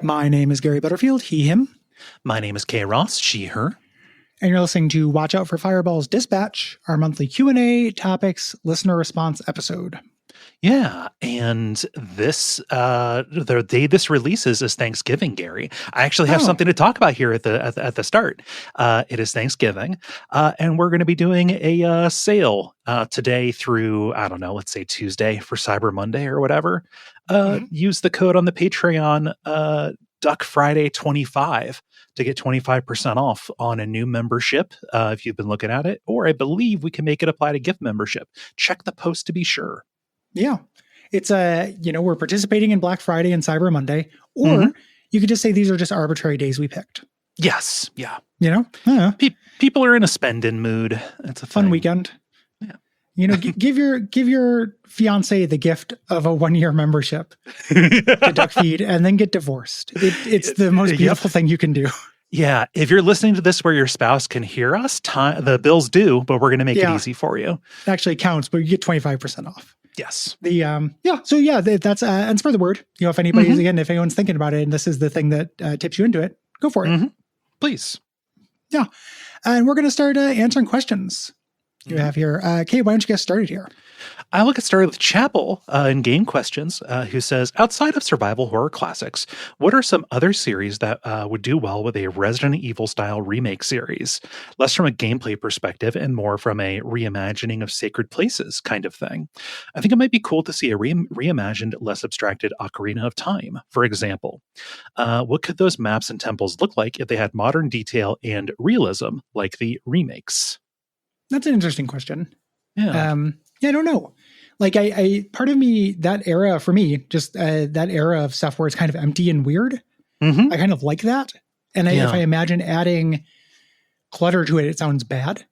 My name is Gary Butterfield, he, him. My name is Kay Ross, she, her. And you're listening to Watch Out for Fireball's Dispatch, our monthly Q&A topics listener response episode. Yeah, and this, the day this releases is Thanksgiving, Gary. I actually have something to talk about here at the start. It is Thanksgiving, and we're going to be doing a sale today through, I don't know, let's say Tuesday for Cyber Monday or whatever. Use the code on the Patreon, Duckfriday25 to get 25% off on a new membership if you've been looking at it, or I believe we can make it apply to gift membership. Check the post to be sure. Yeah. It's we're participating in Black Friday and Cyber Monday, or you could just say these are just arbitrary days we picked. Yes. Yeah. You know, people are in a spending mood. It's a fun weekend. Yeah. You know, give your fiance the gift of a 1-year membership to Duckfeed and then get divorced. It's the most beautiful thing you can do. Yeah. If you're listening to this where your spouse can hear us, the bills do, but we're going to make it easy for you. It actually counts, but you get 25% off. Yes. That's and spread the word. You know, if anybody's if anyone's thinking about it and this is the thing that tips you into it, go for it. Please. Yeah. And we're going to start answering questions you have here. Kay, why don't you get started here? I'll get started with Chapel in Game Questions, who says, outside of survival horror classics, what are some other series that would do well with a Resident Evil style remake series? Less from a gameplay perspective and more from a reimagining of sacred places kind of thing. I think it might be cool to see a reimagined, less abstracted Ocarina of Time, for example. What could those maps and temples look like if they had modern detail and realism like the remakes? That's an interesting question. Yeah. I don't know. Like I part of me, that era for me, just that era of stuff where it's kind of empty and weird. I kind of like that. And if I imagine adding clutter to it, it sounds bad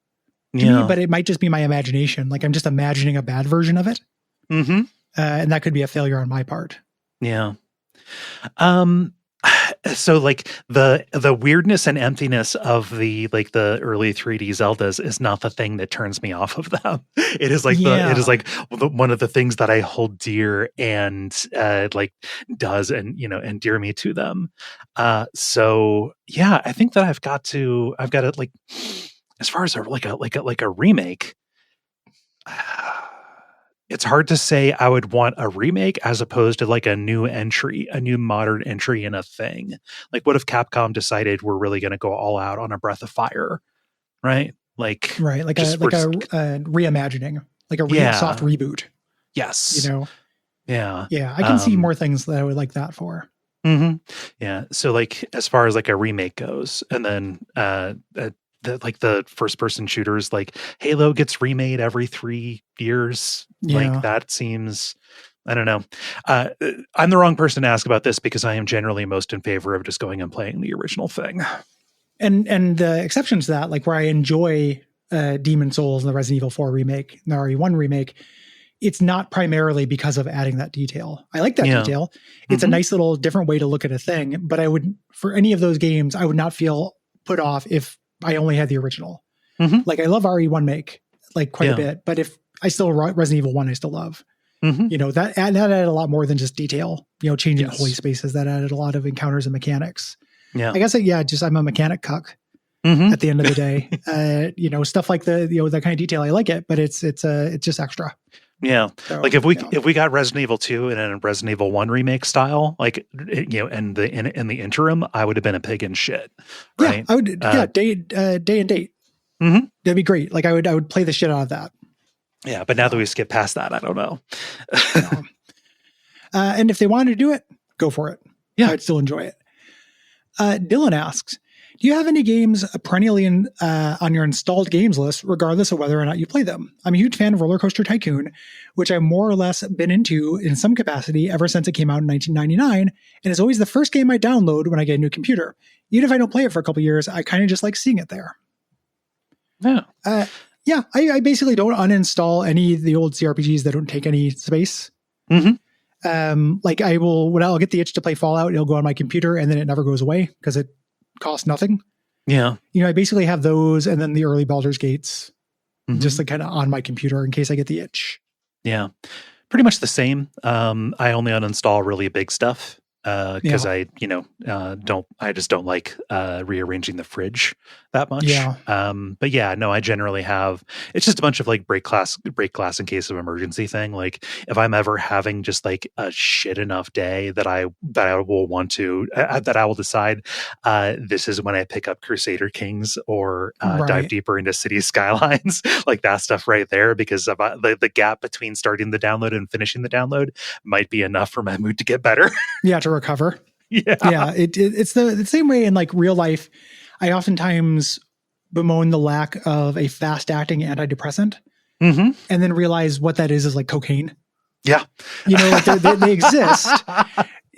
to me, but it might just be my imagination. Like I'm just imagining a bad version of it. And that could be a failure on my part. Yeah. So like the weirdness and emptiness of the early 3D Zeldas is not the thing that turns me off of them. It is like one of the things that I hold dear and does endear me to them. So yeah, I think that I've got to like, as far as a remake. It's hard to say I would want a remake as opposed to like a new modern entry in a thing. Like, what if Capcom decided we're really going to go all out on a Breath of Fire, right? Like a reimagining, like a soft reboot. Yes. You know? Yeah. Yeah. I can see more things that I would like that for. Yeah. So like, as far as like a remake goes, and then, the first person shooters, like Halo gets remade every 3 years. Like that seems, I don't know. I'm the wrong person to ask about this because I am generally most in favor of just going and playing the original thing. And the exceptions to that, like where I enjoy Demon Souls and the Resident Evil 4 remake, and the RE1 remake, it's not primarily because of adding that detail. I like that detail. It's a nice little different way to look at a thing, but for any of those games, I would not feel put off if I only had the original. Like I love RE1 make like quite a bit, but if I still Resident Evil 1, I still love. You know, that added a lot more than just detail, changing holy spaces. That added a lot of encounters and mechanics. Yeah. I guess, I'm a mechanic cuck at the end of the day. Stuff like that kind of detail, I like it, but it's just extra. Yeah. So, like if we got Resident Evil 2 in a Resident Evil 1 remake style, like, in the interim, I would have been a pig in shit. Right. Yeah, I would, day and date. That'd be great. Like I would play the shit out of that. Yeah. But now that we skip past that, I don't know. And if they wanted to do it, go for it. Yeah. I'd still enjoy it. Dylan asks, Do you have any games perennially on your installed games list, regardless of whether or not you play them? I'm a huge fan of Roller Coaster Tycoon, which I've more or less been into in some capacity ever since it came out in 1999, and it's always the first game I download when I get a new computer. Even if I don't play it for a couple years, I kind of just like seeing it there. Yeah. Yeah, I basically don't uninstall any of the old CRPGs that don't take any space. Like when I'll get the itch to play Fallout, it'll go on my computer and then it never goes away because it costs nothing. Yeah. I basically have those and then the early Baldur's Gates just like kind of on my computer in case I get the itch. Yeah. Pretty much the same. I only uninstall really big stuff because I just don't like rearranging the fridge that much. Yeah. But yeah, no, I generally have, it's just a bunch of like break glass in case of emergency thing. Like if I'm ever having just like a shit enough day that I will want to, that I will decide this is when I pick up Crusader Kings or dive deeper into City Skylines, like that stuff right there, because the gap between starting the download and finishing the download might be enough for my mood to get better. Yeah, to recover. Yeah. It's the same way in like real life. I oftentimes bemoan the lack of a fast-acting antidepressant, and then realize what that is like cocaine. Yeah, like they exist,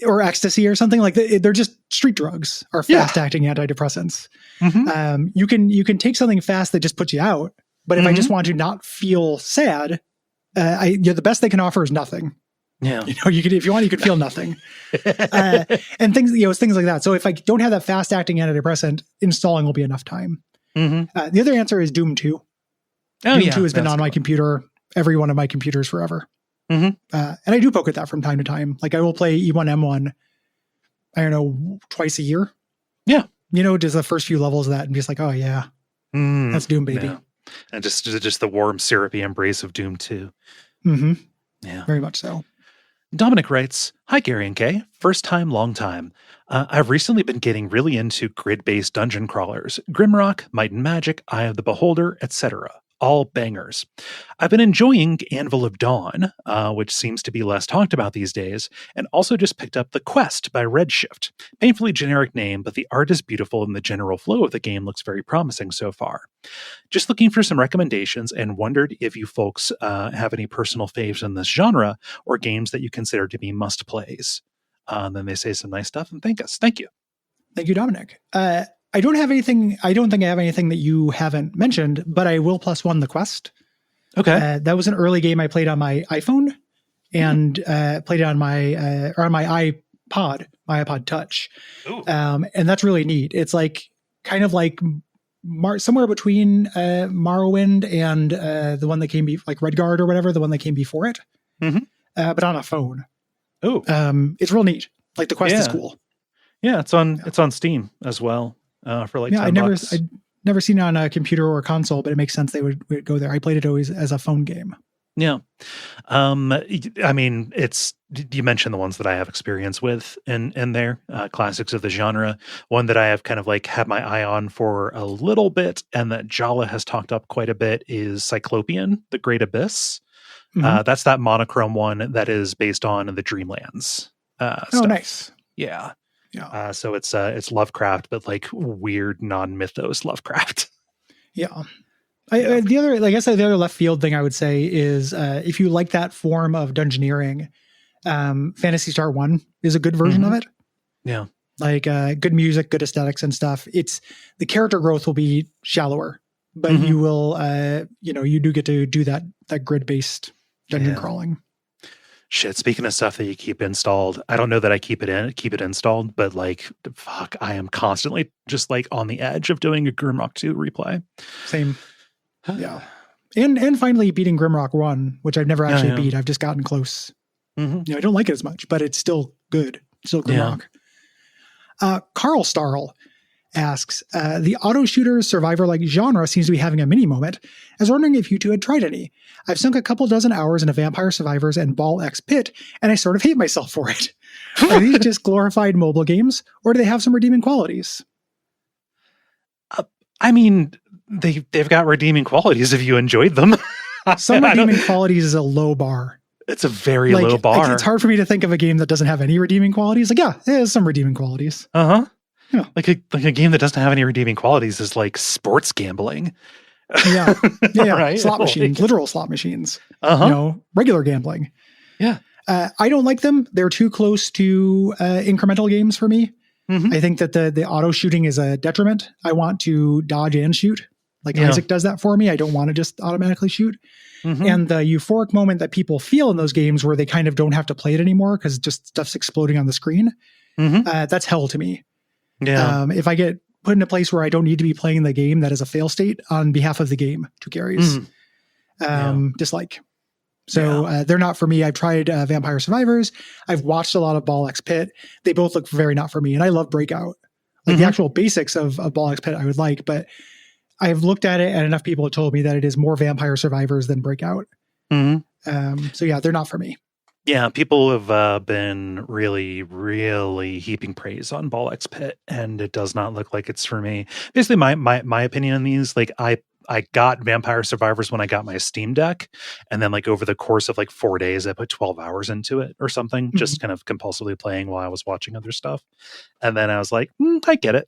or ecstasy or something like that. They're just street drugs or fast-acting antidepressants. You can take something fast that just puts you out, but if I just want to not feel sad, the best they can offer is nothing. Yeah. If you want, you could feel nothing. And things like that. So if I don't have that fast acting antidepressant, installing will be enough time. The other answer is Doom 2. Doom 2 has been on my computer, every one of my computers forever. And I do poke at that from time to time. Like I will play E1M1, I don't know, twice a year. Yeah. Just the first few levels of that and just like, oh yeah, that's Doom, baby. Yeah. And just the warm, syrupy embrace of Doom 2. Yeah. Very much so. Dominic writes, "Hi, Gary and Kay. First time, long time. I've recently been getting really into grid-based dungeon crawlers. Grimrock, Might and Magic, Eye of the Beholder, etc. All bangers. I've been enjoying Anvil of Dawn, which seems to be less talked about these days, and also just picked up The Quest by Redshift. Painfully generic name, but the art is beautiful and the general flow of the game looks very promising so far. Just looking for some recommendations and wondered if you folks have any personal faves in this genre or games that you consider to be must-plays." Then they say some nice stuff and thank us. Thank you. Thank you, Dominic. I don't have anything. I don't think I have anything that you haven't mentioned, but I will +1 The Quest. Okay. That was an early game I played on my iPhone and played it on my iPod Touch. And that's really neat. It's like kind of like somewhere between Morrowind and the one that came like Redguard or whatever, the one that came before it, but on a phone. It's real neat. Like The Quest is cool. Yeah, it's on Steam as well for like $10. I'd never seen it on a computer or a console, but it makes sense they would go there. I played it always as a phone game. Yeah. I mean, you mentioned the ones that I have experience with in there, classics of the genre. One that I have kind of like had my eye on for a little bit and that Jala has talked up quite a bit is Cyclopean, The Great Abyss. That's that monochrome one that is based on the Dreamlands stuff. Nice. Yeah. Yeah. So it's Lovecraft, but like weird non-mythos Lovecraft. Yeah. The other left field thing I would say is if you like that form of dungeoneering, Phantasy Star 1 is a good version of it. Yeah. Like good music, good aesthetics and stuff. It's the character growth will be shallower, but you will, you do get to do that grid-based dungeon crawling. Shit, speaking of stuff that you keep installed, I don't know that I keep it installed, but like, fuck, I am constantly just like on the edge of doing a Grimrock 2 replay. Same. Yeah. And finally beating Grimrock 1, which I've never actually beat. I've just gotten close. I don't like it as much, but it's still good. Still Grimrock. Carl Starl asks, the auto shooter survivor-like genre seems to be having a mini moment. I was wondering if you two had tried any. I've sunk a couple dozen hours into Vampire Survivors and Ball X Pit, and I sort of hate myself for it. Are these just glorified mobile games, or do they have some redeeming qualities? I mean, they've got redeeming qualities if you enjoyed them. Some redeeming qualities is a low bar. It's a very low bar. It's hard for me to think of a game that doesn't have any redeeming qualities. Like, yeah, there's some redeeming qualities. Yeah. Like a game that doesn't have any redeeming qualities is like sports gambling. Yeah. Right? Slot machines, literal slot machines. You know, regular gambling. Yeah. I don't like them. They're too close to incremental games for me. I think that the auto shooting is a detriment. I want to dodge and shoot. Like Isaac does that for me. I don't want to just automatically shoot. And the euphoric moment that people feel in those games where they kind of don't have to play it anymore because just stuff's exploding on the screen, that's hell to me. Yeah. If I get put in a place where I don't need to be playing the game, that is a fail state on behalf of the game to Gary's dislike. So they're not for me. I've tried Vampire Survivors. I've watched a lot of Ball X Pit. They both look very not for me. And I love Breakout. Like the actual basics of Ball X Pit I would like, but I've looked at it and enough people have told me that it is more Vampire Survivors than Breakout. So yeah, they're not for me. Yeah, people have been really, really heaping praise on Ball X Pit, and it does not look like it's for me. Basically, my opinion on these, like I got Vampire Survivors when I got my Steam Deck, and then like over the course of like 4 days, I put 12 hours into it or something, just kind of compulsively playing while I was watching other stuff. And then I was like, I get it.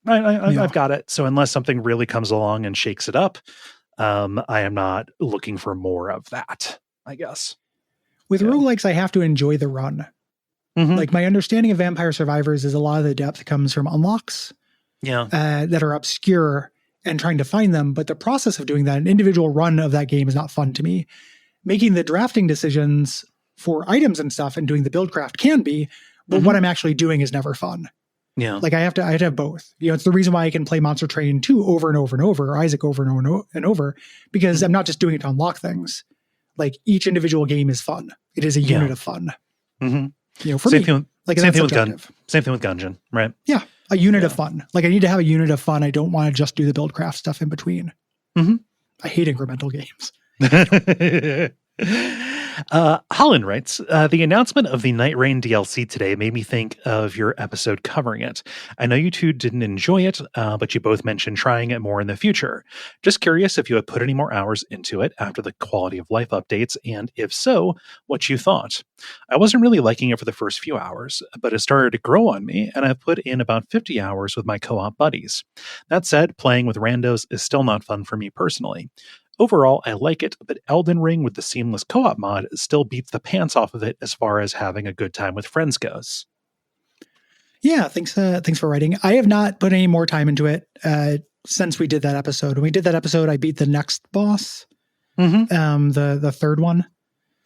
I've got it. So unless something really comes along and shakes it up, I am not looking for more of that, I guess. With roguelikes, I have to enjoy the run. Like my understanding of Vampire Survivors is a lot of the depth comes from unlocks that are obscure and trying to find them. But the process of doing that, an individual run of that game is not fun to me. Making the drafting decisions for items and stuff and doing the build craft can be, but what I'm actually doing is never fun. Yeah. Like I have to have both. You know, it's the reason why I can play Monster Train 2 over and over and over, or Isaac over and over, because I'm not just doing it to unlock things. Like each individual game is fun. It is a unit of fun. You know, for me, like same thing with Gungeon, right? Yeah, a unit of fun. Like I need to have a unit of fun. I don't want to just do the build craft stuff in between. I hate incremental games. Holland writes, the announcement of the Night Rain DLC today made me think of your episode covering it. I know you two didn't enjoy it, but you both mentioned trying it more in the future. Just curious if you had put any more hours into it after the quality of life updates, and if so, what you thought. I wasn't really liking it for the first few hours, but it started to grow on me, and I've put in about 50 hours with my co-op buddies. That said, playing with randos is still not fun for me personally. Overall, I like it, but Elden Ring with the seamless co-op mod still beats the pants off of it as far as having a good time with friends goes. Yeah, thanks for writing. I have not put any more time into it since we did that episode. When we did that episode, I beat the next boss, the third one.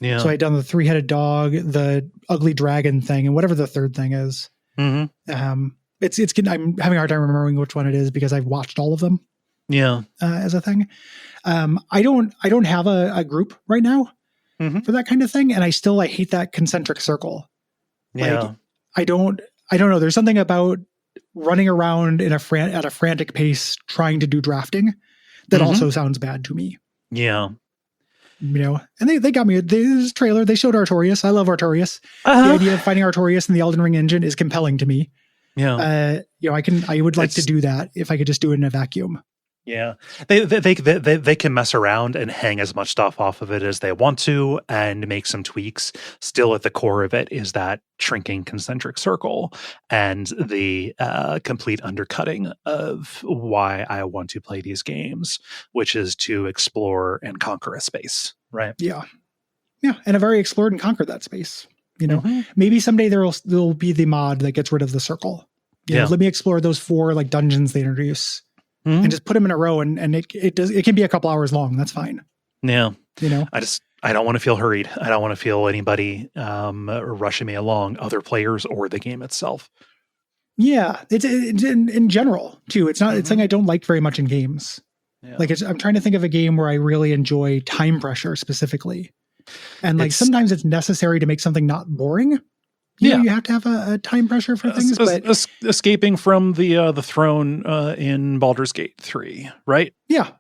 Yeah. So I done the 3-headed dog, the ugly dragon thing, and whatever the third thing is. It's good. I'm having a hard time remembering which one it is because I've watched all of them. Yeah. As a thing. I don't have a group right now for that kind of thing. And I hate that concentric circle. Yeah. Like, I don't know. There's something about running around at a frantic pace, trying to do drafting that also sounds bad to me. Yeah. You know, and they got me this trailer. They showed Artorias. I love Artorias. The idea of fighting Artorias in the Elden Ring engine is compelling to me. Yeah. You know, I would like to do that if I could just do it in a vacuum. Yeah, they can mess around and hang as much stuff off of it as they want to and make some tweaks. Still at the core of it is that shrinking concentric circle and the complete undercutting of why I want to play these games, which is to explore and conquer a space, right? Yeah. Yeah, and I've already explored and conquered that space. You know, maybe someday there'll be the mod that gets rid of the circle. You know, let me explore those 4 like dungeons they introduce. And just put them in a row, and it can be a couple hours long. That's fine. Yeah, you know, I don't want to feel hurried. I don't want to feel anybody rushing me along, other players or the game itself. Yeah, it's in general too. It's not. It's something I don't like very much in games. Yeah. Like I'm trying to think of a game where I really enjoy time pressure specifically, and like sometimes it's necessary to make something not boring. You know, you have to have a time pressure for things. But escaping from the throne in Baldur's Gate 3, right? Yeah.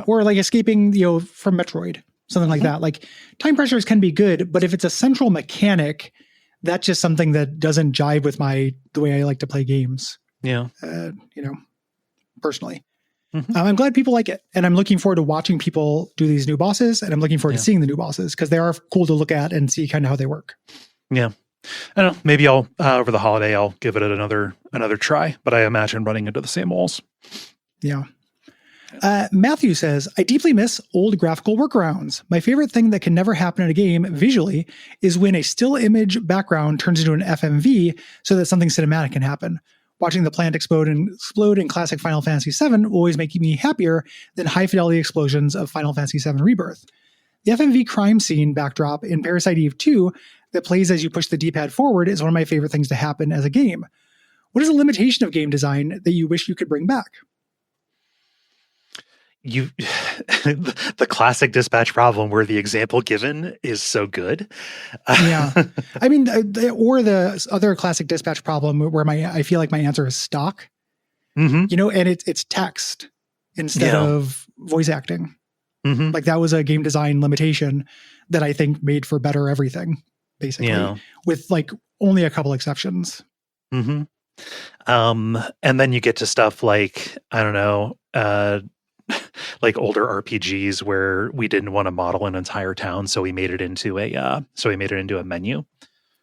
Or like escaping, from Metroid, something like that. Like time pressures can be good, but if it's a central mechanic, that's just something that doesn't jive with the way I like to play games. Yeah. Personally. I'm glad people like it, and I'm looking forward to watching people do these new bosses, and I'm looking forward to seeing the new bosses because they are cool to look at and see kind of how they work. Yeah. I don't know. Maybe I'll over the holiday I'll give it another try. But I imagine running into the same walls. Yeah. Matthew says, I deeply miss old graphical workarounds. My favorite thing that can never happen in a game visually is when a still image background turns into an FMV so that something cinematic can happen. Watching the plant explode in classic Final Fantasy VII will always make me happier than high-fidelity explosions of Final Fantasy VII Rebirth. The FMV crime scene backdrop in Parasite Eve 2 that plays as you push the D-pad forward is one of my favorite things to happen as a game. What is a limitation of game design that you wish you could bring back? The classic dispatch problem where the example given is so good. Yeah. I mean, or the other classic dispatch problem where I feel like my answer is stock, and it's text instead of voice acting. Like that was a game design limitation that I think made for better everything, basically, with like only a couple exceptions. And then you get to stuff like, I don't know, like older RPGs where we didn't want to model an entire town, so we made it into a menu.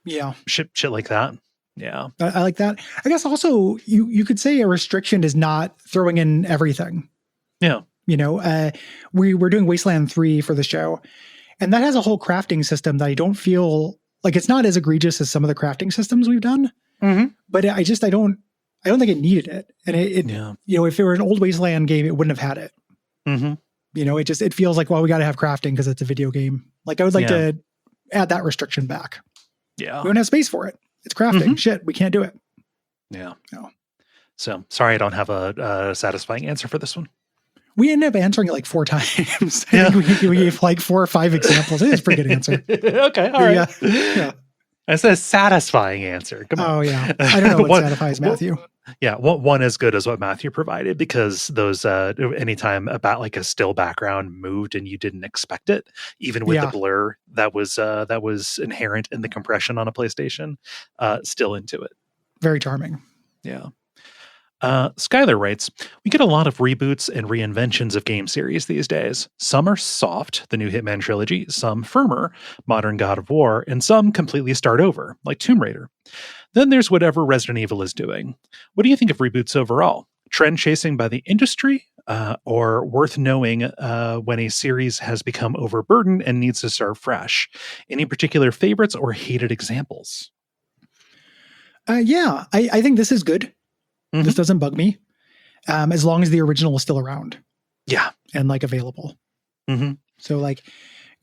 Yeah, shit like that. Yeah, I like that. I guess also you could say a restriction is not throwing in everything. Yeah, we were doing Wasteland 3 for the show, and that has a whole crafting system that I don't feel like it's not as egregious as some of the crafting systems we've done. But I don't think it needed it. And if it were an old Wasteland game, it wouldn't have had it. It feels like, well, we got to have crafting because it's a video game. Like I would like to add that restriction back. Yeah. We don't have space for it. It's crafting. Shit, we can't do it. Yeah. No. So sorry, I don't have a satisfying answer for this one. We ended up answering it like 4 times. I think we gave like 4 or 5 examples. It's a pretty good answer. Okay. All right. Yeah. That's a satisfying answer. Come on. Oh, yeah. I don't know what satisfies Matthew. Yeah, one as good as what Matthew provided, because those anytime about like a still background moved and you didn't expect it, even with the blur that was inherent in the compression on a PlayStation, still into it. Very charming. Yeah. Skylar writes, we get a lot of reboots and reinventions of game series these days. Some are soft, the new Hitman trilogy, some firmer, modern God of War, and some completely start over, like Tomb Raider. Then there's whatever Resident Evil is doing. What do you think of reboots overall? Trend chasing by the industry, or worth knowing when a series has become overburdened and needs to start fresh? Any particular favorites or hated examples? I think this is good. This doesn't bug me, as long as the original is still around. Yeah. And like available. So like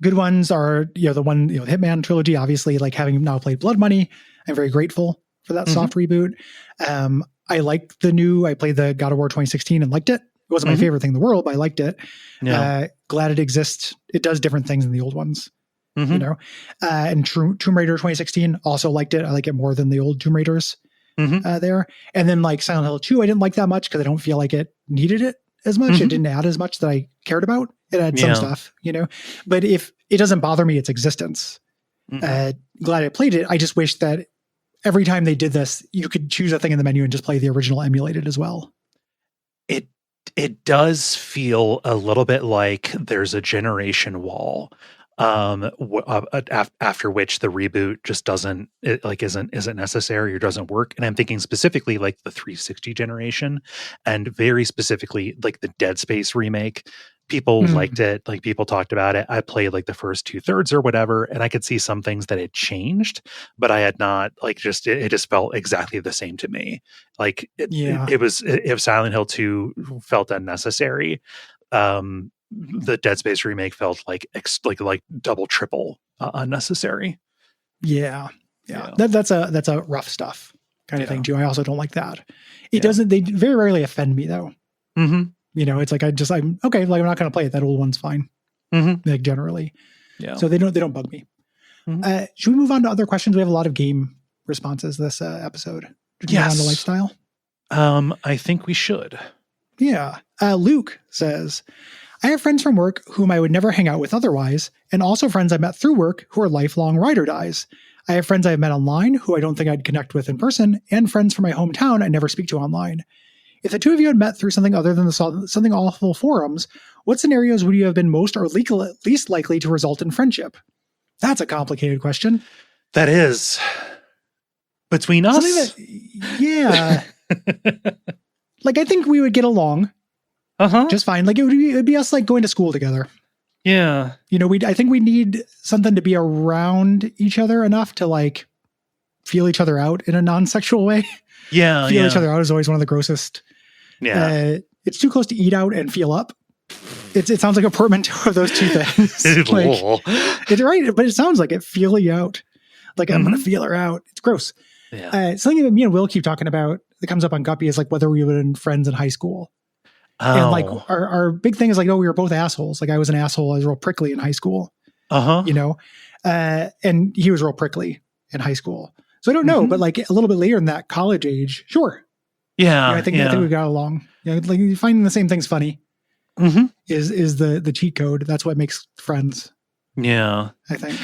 good ones are, the one, the Hitman trilogy, obviously, like having now played Blood Money, I'm very grateful for that soft reboot. I like I played the God of War 2016 and liked it. It wasn't my favorite thing in the world, but I liked it. Yeah. Glad it exists. It does different things than the old ones, and Tomb Raider 2016, also liked it. I like it more than the old Tomb Raiders. There. And then like Silent Hill 2, I didn't like that much because I don't feel like it needed it as much. It didn't add as much that I cared about. It had some stuff, but if it doesn't bother me, its existence, glad I played it. I just wish that every time they did this, you could choose a thing in the menu and just play the original emulated as well. It does feel a little bit like there's a generation wall. After which the reboot just isn't necessary or doesn't work. And I'm thinking specifically like the 360 generation, and very specifically like the Dead Space remake. People liked it, like people talked about it. I played like the first 2/3 or whatever, and I could see some things that had changed, but I had not it just felt exactly the same to me. Like if Silent Hill 2 felt unnecessary, the Dead Space remake felt like double, triple unnecessary. Yeah. That's a rough stuff kind of thing too. I also don't like that. It doesn't. They very rarely offend me though. It's like I'm okay. Like I'm not going to play it. That old one's fine. Like generally. Yeah. So they don't bug me. Should we move on to other questions? We have a lot of game responses this episode. Should we move on to lifestyle? I think we should. Yeah. Luke says, I have friends from work whom I would never hang out with otherwise, and also friends I met through work who are lifelong ride or dies. I have friends I have met online who I don't think I'd connect with in person, and friends from my hometown I never speak to online. If the two of you had met through something other than the Something Awful forums, what scenarios would you have been most or least likely to result in friendship? That's a complicated question. That is. between us. Yeah. Like, I think we would get along just fine. Like, it'd be us like going to school together. Yeah. I think we need something to be around each other enough to like feel each other out in a non-sexual way. Yeah. Feel each other out is always one of the grossest. Yeah. It's too close to eat out and feel up. It sounds like a portmanteau of those two things. Like, it's right, but it sounds like it. Feeling you out. Like, I'm going to feel her out. It's gross. Yeah. Something that me and Will keep talking about that comes up on Guppy is like whether we would have been friends in high school. Oh. And like our big thing is like, we were both assholes. Like, I was an asshole. I was real prickly in high school. And he was real prickly in high school. So I don't know, but like a little bit later in that college age, sure. Yeah. I think we got along. Like finding the same things funny is the cheat code. That's what makes friends. Yeah. I think.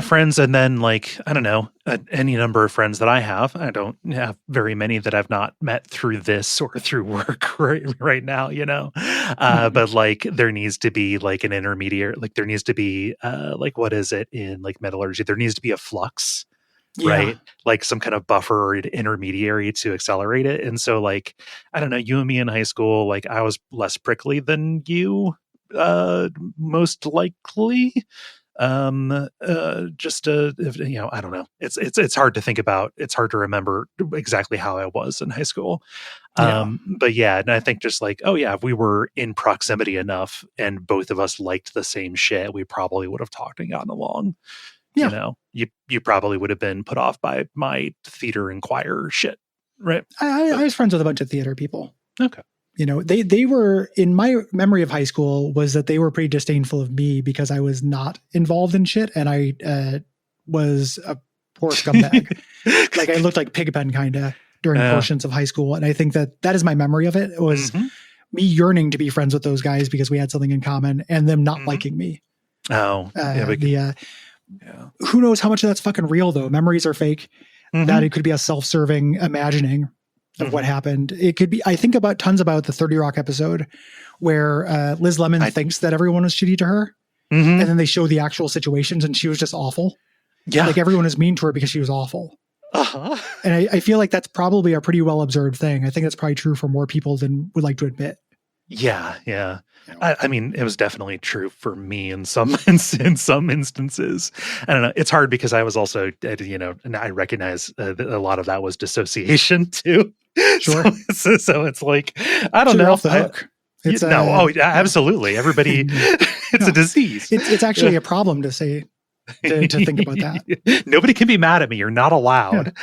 Friends. And then like, I don't know, any number of friends that I have. I don't have very many that I've not met through this or through work right now, but like there needs to be like an intermediate, like there needs to be like, what is it in like metallurgy? There needs to be a flux, right? Like some kind of buffer or intermediary to accelerate it. And so like, I don't know, you and me in high school, like I was less prickly than you, most likely. I don't know. It's hard to think about. It's hard to remember exactly how I was in high school. But yeah, and I think just like, if we were in proximity enough and both of us liked the same shit, we probably would have talked and gotten along. Yeah. You probably would have been put off by my theater and choir shit, right? I was friends with a bunch of theater people. Okay. They were, in my memory of high school, was that they were pretty disdainful of me because I was not involved in shit and I was a poor scumbag. Like, I looked like Pigpen kind of during portions of high school. And I think that is my memory of it. It was me yearning to be friends with those guys because we had something in common and them not liking me. Oh, who knows how much of that's fucking real though? Memories are fake. That it could be a self-serving imagining of what happened. It could be, I think tons about the 30 Rock episode where Liz Lemon thinks that everyone was shitty to her. And then they show the actual situations and she was just awful. Yeah. Like everyone is mean to her because she was awful. And I feel like that's probably a pretty well observed thing. I think that's probably true for more people than would like to admit. Yeah. I mean, it was definitely true for me in some instances. I don't know. It's hard because I was also, and I recognize that a lot of that was dissociation too. Sure. So it's like, I don't know. Off the hook. Absolutely. Everybody, it's a disease. It's actually a problem to say, to think about that. Nobody can be mad at me. You're not allowed.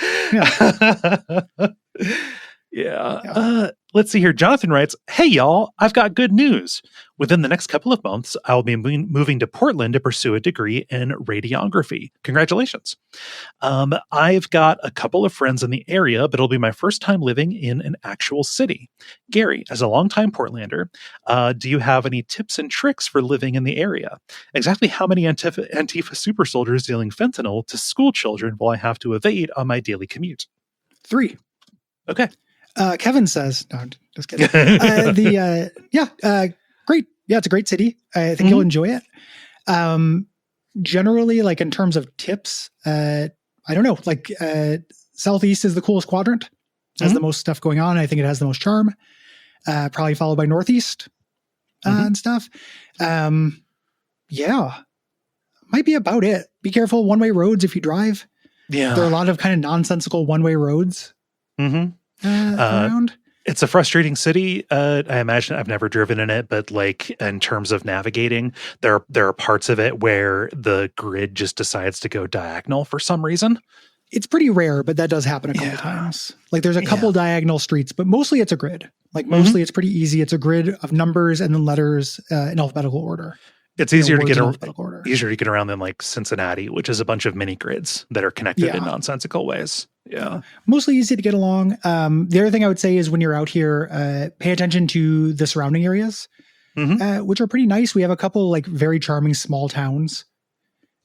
Yeah. Let's see here. Jonathan writes, "Hey, y'all, I've got good news. Within the next couple of months, I'll be moving to Portland to pursue a degree in radiography. Congratulations. I've got a couple of friends in the area, but it'll be my first time living in an actual city. Gary, as a longtime Portlander, do you have any tips and tricks for living in the area? Exactly how many Antifa super soldiers dealing fentanyl to school children will I have to evade on my daily commute?" 3. Okay. Kevin says, no, just kidding. Great. Yeah, it's a great city. I think you'll enjoy it. Generally, like in terms of tips, I don't know, like Southeast is the coolest quadrant. It has the most stuff going on. I think it has the most charm. Probably followed by Northeast and stuff. Might be about it. Be careful one-way roads if you drive. Yeah. There are a lot of kind of nonsensical one-way roads. Around. It's a frustrating city. I imagine I've never driven in it, but like in terms of navigating, there are parts of it where the grid just decides to go diagonal for some reason. It's pretty rare, but that does happen a couple times. Like there's a couple diagonal streets, but mostly it's a grid. Like mostly it's pretty easy. It's a grid of numbers and then letters in alphabetical order. It's easier to get around than like Cincinnati, which is a bunch of mini grids that are connected in nonsensical ways. Yeah. Mostly easy to get along. The other thing I would say is when you're out here, pay attention to the surrounding areas, which are pretty nice. We have a couple like very charming small towns.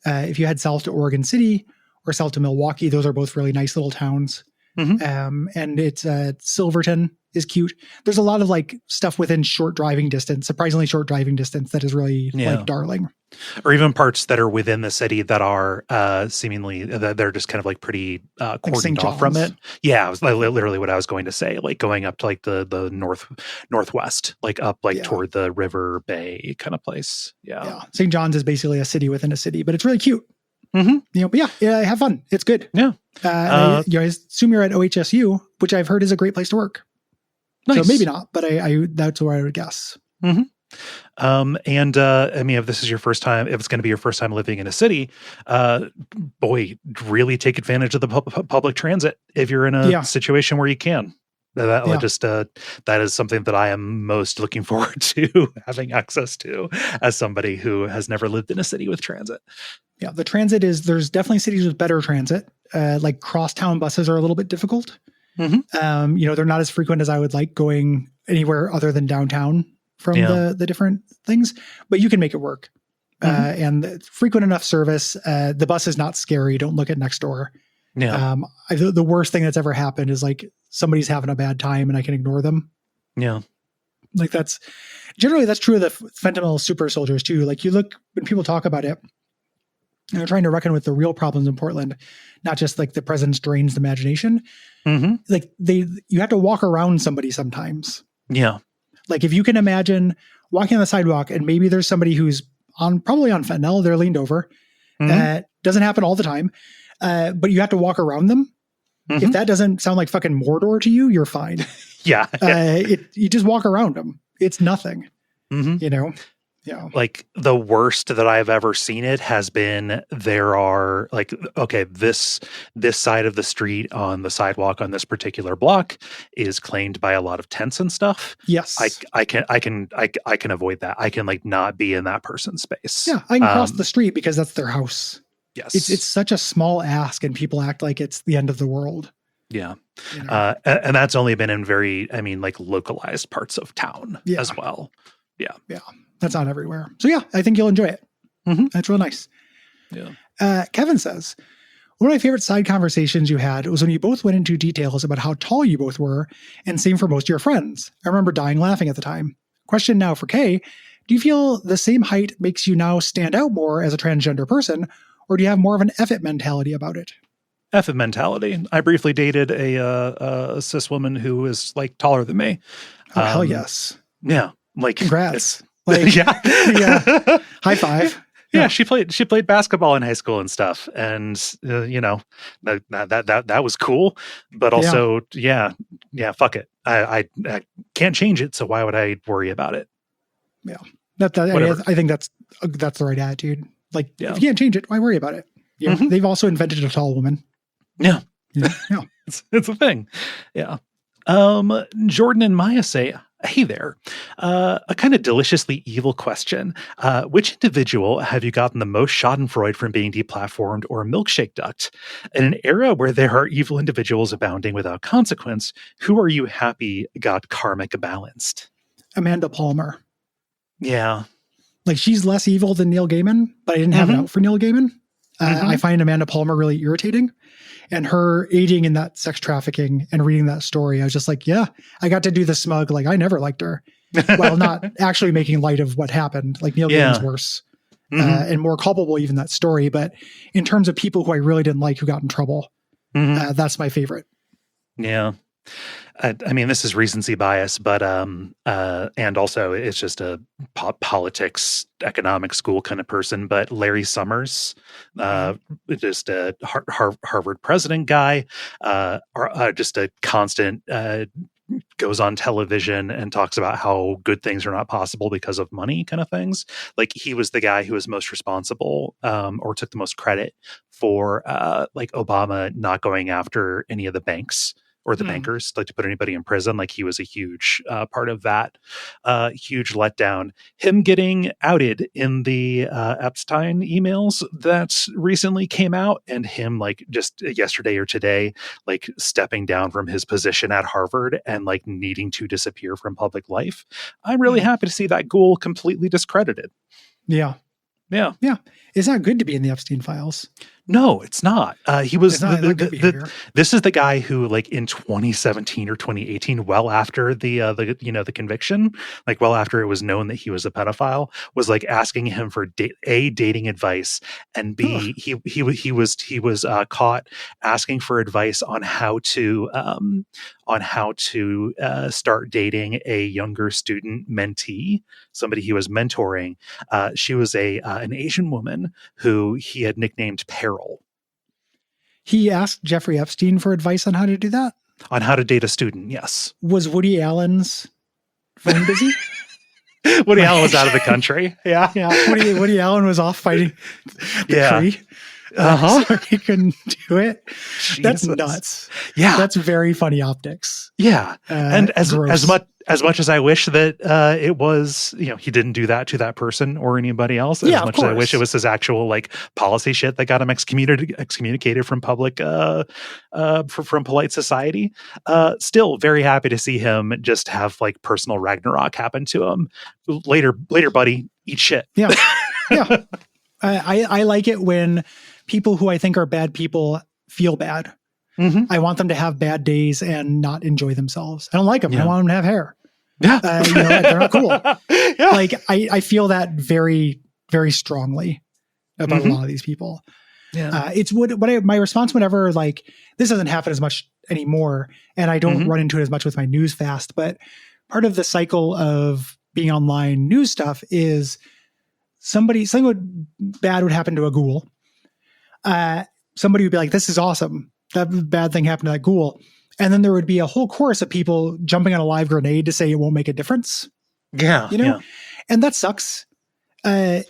If you head south to Oregon City or south to Milwaukee, those are both really nice little towns. And it's Silverton is cute. There's a lot of like stuff within surprisingly short driving distance that is really like darling. Or even parts that are within the city that are seemingly they're just kind of like pretty cordoned off from it. Yeah, it was literally what I was going to say. Like going up to like the northwest, like up like toward the River Bay kind of place. Yeah. St. John's is basically a city within a city, but it's really cute. Mm-hmm. But have fun. It's good. Yeah. I assume you're at OHSU, which I've heard is a great place to work. Nice. So maybe not, but I that's where I would guess. Mm-hmm. I mean, if this is your first time, if it's going to be your first time living in a city, boy, really take advantage of the public transit if you're in a situation where you can. That is something that I am most looking forward to having access to as somebody who has never lived in a city with transit. Yeah, the transit there's definitely cities with better transit. Like crosstown buses are a little bit difficult. Mm-hmm. They're not as frequent as I would like going anywhere other than downtown from the different things, but you can make it work. And frequent enough service. The bus is not scary. Don't look at next door. Yeah. The worst thing that's ever happened is like somebody's having a bad time and I can ignore them. Yeah. Like that's true of the fentanyl super soldiers too. Like you look, when people talk about it, and they're trying to reckon with the real problems in Portland, not just like the president's deranged imagination. Mm-hmm. Like you have to walk around somebody sometimes. Yeah. Like if you can imagine walking on the sidewalk and maybe there's somebody who's probably on fentanyl, they're leaned over. Doesn't happen all the time. But you have to walk around them. Mm-hmm. If that doesn't sound like fucking Mordor to you, you're fine. Yeah. You just walk around them. It's nothing, Yeah. Like the worst that I've ever seen it has been there are like, okay, this side of the street on the sidewalk on this particular block is claimed by a lot of tents and stuff. Yes. I can avoid that. I can like not be in that person's space. Yeah. I can cross the street because that's their house. Yes. It's such a small ask and people act like it's the end of the world. Yeah. And that's only been in like localized parts of town as well. Yeah. Yeah. That's not everywhere. So yeah, I think you'll enjoy it. Mm-hmm. That's real nice. Yeah. Kevin says, one of my favorite side conversations you had was when you both went into details about how tall you both were, and same for most of your friends. I remember dying laughing at the time. Question now for Kay. Do you feel the same height makes you now stand out more as a transgender person, or do you have more of an F-it mentality about it? F-it mentality. I briefly dated a cis woman who is like taller than me. Oh, hell yes. Yeah. Like congrats. Like, yeah. High five. Yeah, she played basketball in high school and stuff, and that was cool. But also, fuck it. I can't change it, so why would I worry about it? Yeah, I think that's the right attitude. Like, if you can't change it, why worry about it? Yeah, they've also invented a tall woman. Yeah, yeah. It's a thing. Yeah. Jordan and Maya say, hey there, a kind of deliciously evil question. Which individual have you gotten the most schadenfreude from being deplatformed or milkshake ducked? In an era where there are evil individuals abounding without consequence, who are you happy got karmic balanced? Amanda Palmer. Yeah. Like, she's less evil than Neil Gaiman, but I didn't have it out for Neil Gaiman. I find Amanda Palmer really irritating. And her aiding in that sex trafficking and reading that story, I was just like, yeah, I got to do the smug. Like, I never liked her. While not actually making light of what happened. Like, Neil Gaiman's worse and more culpable, even that story. But in terms of people who I really didn't like who got in trouble, that's my favorite. Yeah. I mean, this is recency bias, but and also it's just a politics, economic school kind of person. But Larry Summers, just a Harvard president guy, just a constant goes on television and talks about how good things are not possible because of money, kind of things. Like, he was the guy who was most responsible, or took the most credit for like Obama not going after any of the banks or the bankers, like to put anybody in prison. Like, he was a huge part of that, huge letdown. Him getting outed in the Epstein emails that recently came out, and him like just yesterday or today, like stepping down from his position at Harvard and like needing to disappear from public life. I'm really happy to see that ghoul completely discredited. Yeah. Yeah. Yeah. It's not good to be in the Epstein files. No, it's not. He was Not good behavior. This is the guy who, like, in 2017 or 2018, well after the conviction, like well after it was known that he was a pedophile, was like asking him for dating advice, and B, he was caught asking for advice on how to start dating a younger student mentee, somebody he was mentoring. She was an Asian woman who he had nicknamed Peril. He asked Jeffrey Epstein for advice on how to do that? On how to date a student, yes. Was Woody Allen's phone busy? Woody Allen was out of the country. Yeah. Yeah. Woody Allen was off fighting the Cree. So he couldn't do it. Jesus. That's nuts. Yeah. That's very funny optics. Yeah. And as much as I wish that it was, he didn't do that to that person or anybody else, as much as I wish it was his actual like policy shit that got him excommunicated from public from polite society. Still very happy to see him just have like personal Ragnarok happen to him. Later, buddy, eat shit. Yeah. Yeah. I like it when people who I think are bad people feel bad. Mm-hmm. I want them to have bad days and not enjoy themselves. I don't like them. I want them to have hair. Yeah. They're not cool. Yeah. Like I feel that very, very strongly about a lot of these people. Yeah. It's my response whenever like this doesn't happen as much anymore, and I don't run into it as much with my news fast, but part of the cycle of being online news stuff is something bad would happen to a ghoul. Somebody would be like, this is awesome. That bad thing happened to that ghoul. And then there would be a whole chorus of people jumping on a live grenade to say it won't make a difference. Yeah. And that sucks. Yeah,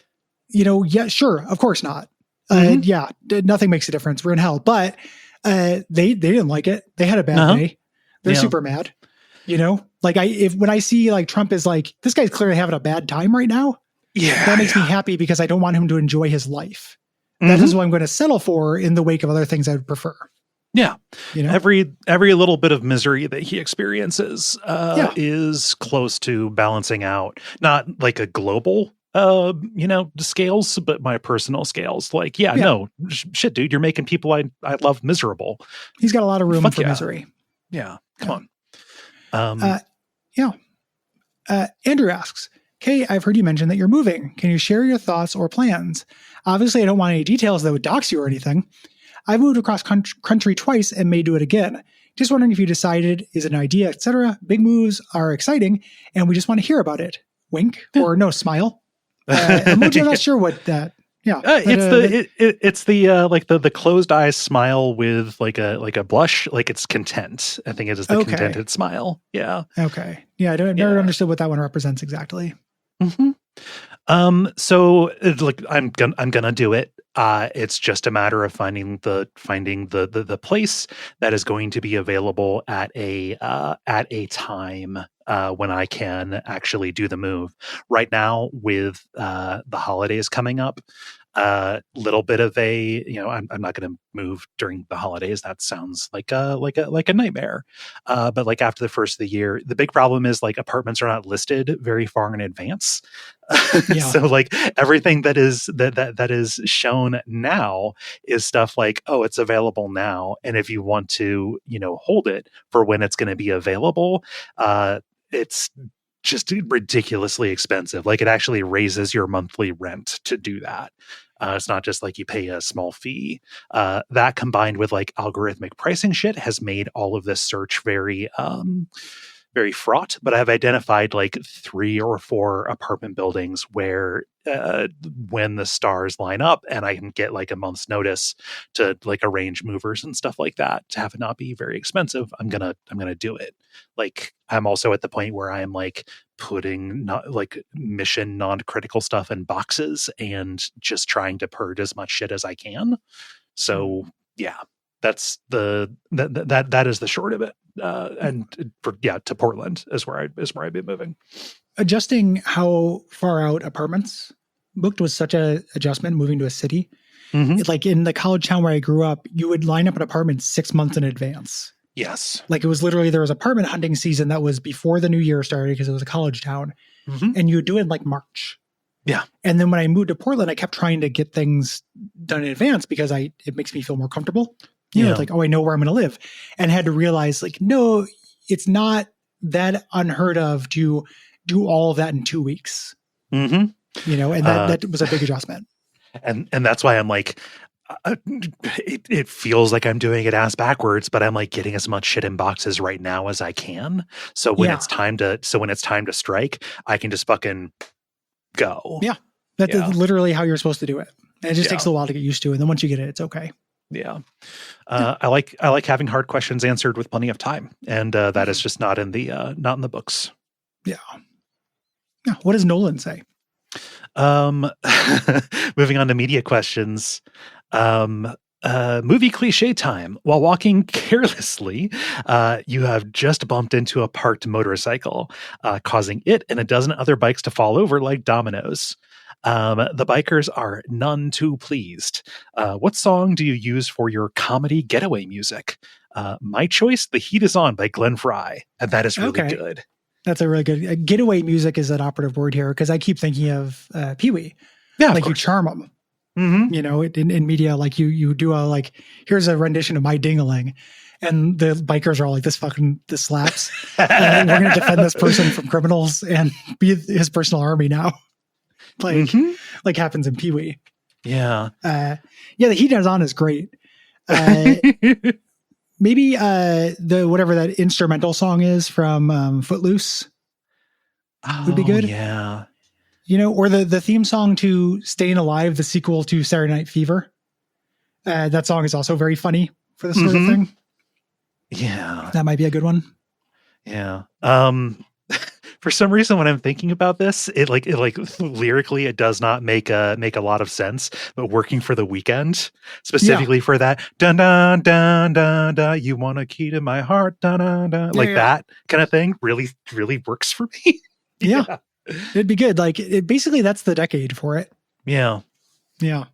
sure. Of course not. Yeah. Nothing makes a difference. We're in hell, but, they didn't like it. They had a bad day. They're super mad, like when I see like Trump is like, this guy's clearly having a bad time right now. Yeah. That makes me happy because I don't want him to enjoy his life. That is what I'm going to settle for in the wake of other things I would prefer. Yeah. Every little bit of misery that he experiences is close to balancing out, not like a global, scales, but my personal scales. Like, no, shit, dude, you're making people I love miserable. He's got a lot of room for misery. Yeah. Come on. Andrew asks, Kay, I've heard you mention that you're moving. Can you share your thoughts or plans? Obviously, I don't want any details that would dox you or anything. I've moved across country twice and may do it again. Just wondering if you decided, is it an idea, etc. Big moves are exciting, and we just want to hear about it. Wink or no smile. I'm not sure what that. Yeah, it's the closed eyes smile with like a blush, like it's content. I think it is the contented smile. Yeah. Okay. Yeah, I've never understood what that one represents exactly. Mm-hmm. So like I'm gonna do it. It's just a matter of finding the place that is going to be available at a time when I can actually do the move. Right now, with the holidays coming up, little bit of a I'm not going to move during the holidays. That sounds like a nightmare. But like after the first of the year, the big problem is like apartments are not listed very far in advance. So like everything that is shown now is stuff like, oh, it's available now, and if you want to hold it for when it's going to be available, it's just ridiculously expensive. Like it actually raises your monthly rent to do that. It's not just like you pay a small fee. That combined with like algorithmic pricing shit has made all of this search very fraught. But I've identified like 3 or 4 apartment buildings where when the stars line up and I can get like a month's notice to like arrange movers and stuff like that to have it not be very expensive, I'm gonna do it. Like I'm also at the point where I'm like putting not like mission non-critical stuff in boxes and just trying to purge as much shit as I can. So yeah, that's that is the short of it. To Portland is where I'd be moving. Adjusting how far out apartments booked was such a adjustment. Moving to a city, like in the college town where I grew up, you would line up an apartment 6 months in advance. Yes, like it was literally there was apartment hunting season that was before the new year started because it was a college town, and you would do it in like March. Yeah. And then when I moved to Portland, I kept trying to get things done in advance because it makes me feel more comfortable. You know, it's like, oh, I know where I'm going to live, and had to realize like, no, it's not that unheard of to do all of that in 2 weeks. Mm-hmm. You know, and that was a big adjustment. And that's why I'm like, it feels like I'm doing it ass backwards, but I'm like getting as much shit in boxes right now as I can. So when it's time to strike, I can just fucking go. Yeah. That's literally how you're supposed to do it. And it just takes a while to get used to. And then once you get it, it's okay. Yeah. I like having hard questions answered with plenty of time. And that is just not in the books. Yeah. Yeah. What does Nolan say? Moving on to media questions. Movie cliche time. While walking carelessly, you have just bumped into a parked motorcycle, causing it and a dozen other bikes to fall over like dominoes. The bikers are none too pleased. What song do you use for your comedy getaway music? My choice, The Heat Is On by Glenn Frey. And that is really good. That's a really good getaway music is an operative word here because I keep thinking of Pee-wee. Yeah, like you charm them. Mm-hmm. You know, in media, like you do a like, here's a rendition of My Ding-a-Ling, and the bikers are all like, this slaps. We're going to defend this person from criminals and be his personal army now. Like, like happens in Pee-wee. Yeah. The Heat Is On is great. Maybe the whatever that instrumental song is from Footloose would be good. Yeah. You know, or the theme song to Staying Alive, the sequel to Saturday Night Fever. That song is also very funny for this sort of thing. Yeah. That might be a good one. Yeah. For some reason, when I'm thinking about this, it lyrically, it does not make a lot of sense. But Working for the Weekend, specifically for that, dun dun dun dun dun, you want a key to my heart, dun dun dun, that kind of thing, really really works for me. Yeah, it'd be good. Like basically, that's the decade for it. Yeah, yeah.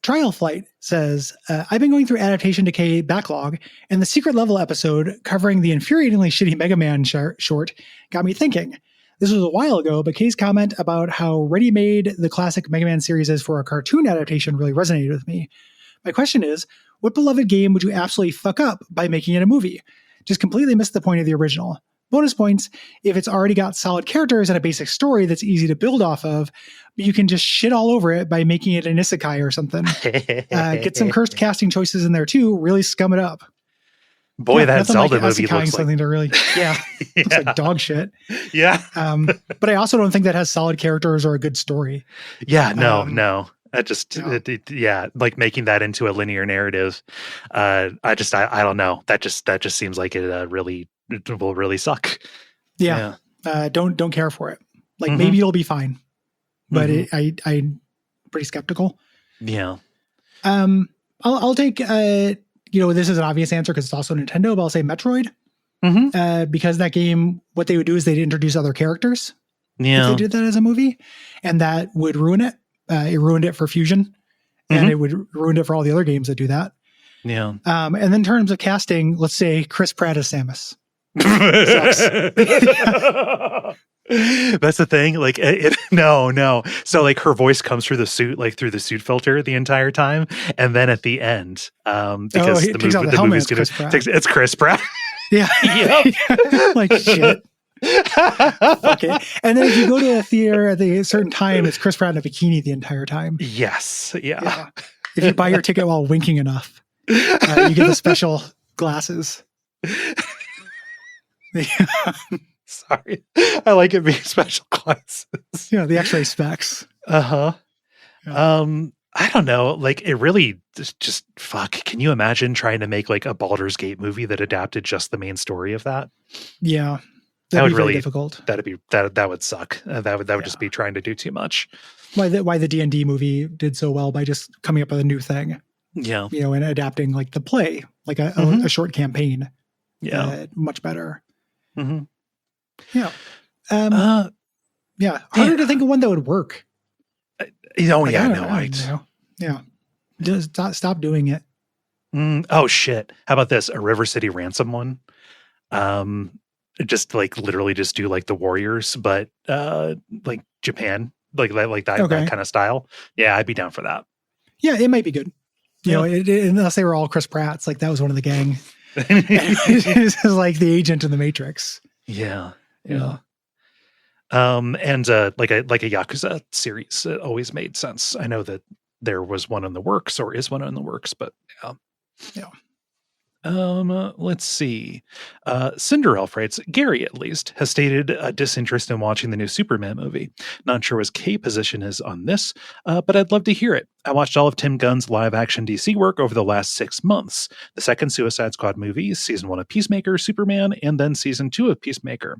Trial Flight says, I've been going through Adaptation Decay backlog, and the secret level episode covering the infuriatingly shitty Mega Man short got me thinking. This was a while ago, but Kay's comment about how ready-made the classic Mega Man series is for a cartoon adaptation really resonated with me. My question is, what beloved game would you absolutely fuck up by making it a movie? Just completely miss the point of the original. Bonus points if it's already got solid characters and a basic story that's easy to build off of, but you can just shit all over it by making it an isekai or something. Get some cursed casting choices in there too. Really scum it up. Boy, that Zelda movie looks like something to really, looks like dog shit. Yeah. But I also don't think that has solid characters or a good story. Yeah, no. I just, like making that into a linear narrative. I don't know. That just seems like it will really suck. Yeah. Don't care for it. Like maybe it'll be fine, but I'm pretty skeptical. Yeah. I'll take, this is an obvious answer because it's also Nintendo, but I'll say Metroid. Because that game, what they would do is they'd introduce other characters. Yeah. If they did that as a movie, and that would ruin it. It ruined it for Fusion, and it would ruin it for all the other games that do that. Yeah. And then in terms of casting, let's say Chris Pratt as Samus. That's the thing. Like, no. So like her voice comes through the suit filter the entire time, and then at the end, because the movie's gonna it's Chris Pratt. Yeah. Like shit. Fuck it. And then if you go to a theater at a certain time, it's Chris Pratt in a bikini the entire time. Yes. Yeah. If you buy your ticket while winking enough, you get the special glasses. Sorry. I like it being special glasses. Yeah, the X-ray specs. Uh-huh. Yeah. I don't know. Like it really just fuck. Can you imagine trying to make like a Baldur's Gate movie that adapted just the main story of that? Yeah. That would really difficult. That would suck. That would just be trying to do too much. Why the D&D movie did so well by just coming up with a new thing. Yeah. And adapting like the play, like a short campaign. Yeah. Much better. Mm-hmm. Yeah. Harder to think of one that would work. I know. Yeah. Just stop doing it. Oh shit. How about this? A River City Ransom one. just like literally just do like the Warriors, but like Japan, like that Okay. kind of style. Yeah, I'd be down for that. Yeah, it might be good. You know, unless they were all Chris Pratts, like that was one of the gang. This is like the agent in the Matrix. Yeah. And like a Yakuza series, it always made sense. I know that there was one in the works or is one in the works, but Yeah. Let's see. Cinderelf writes, Gary, at least, has stated a disinterest in watching the new Superman movie. Not sure what his K position is on this, but I'd love to hear it. I watched all of Tim Gunn's live-action DC work over the last 6 months. The second Suicide Squad movie, season 1 of Peacemaker, Superman, and then season 2 of Peacemaker.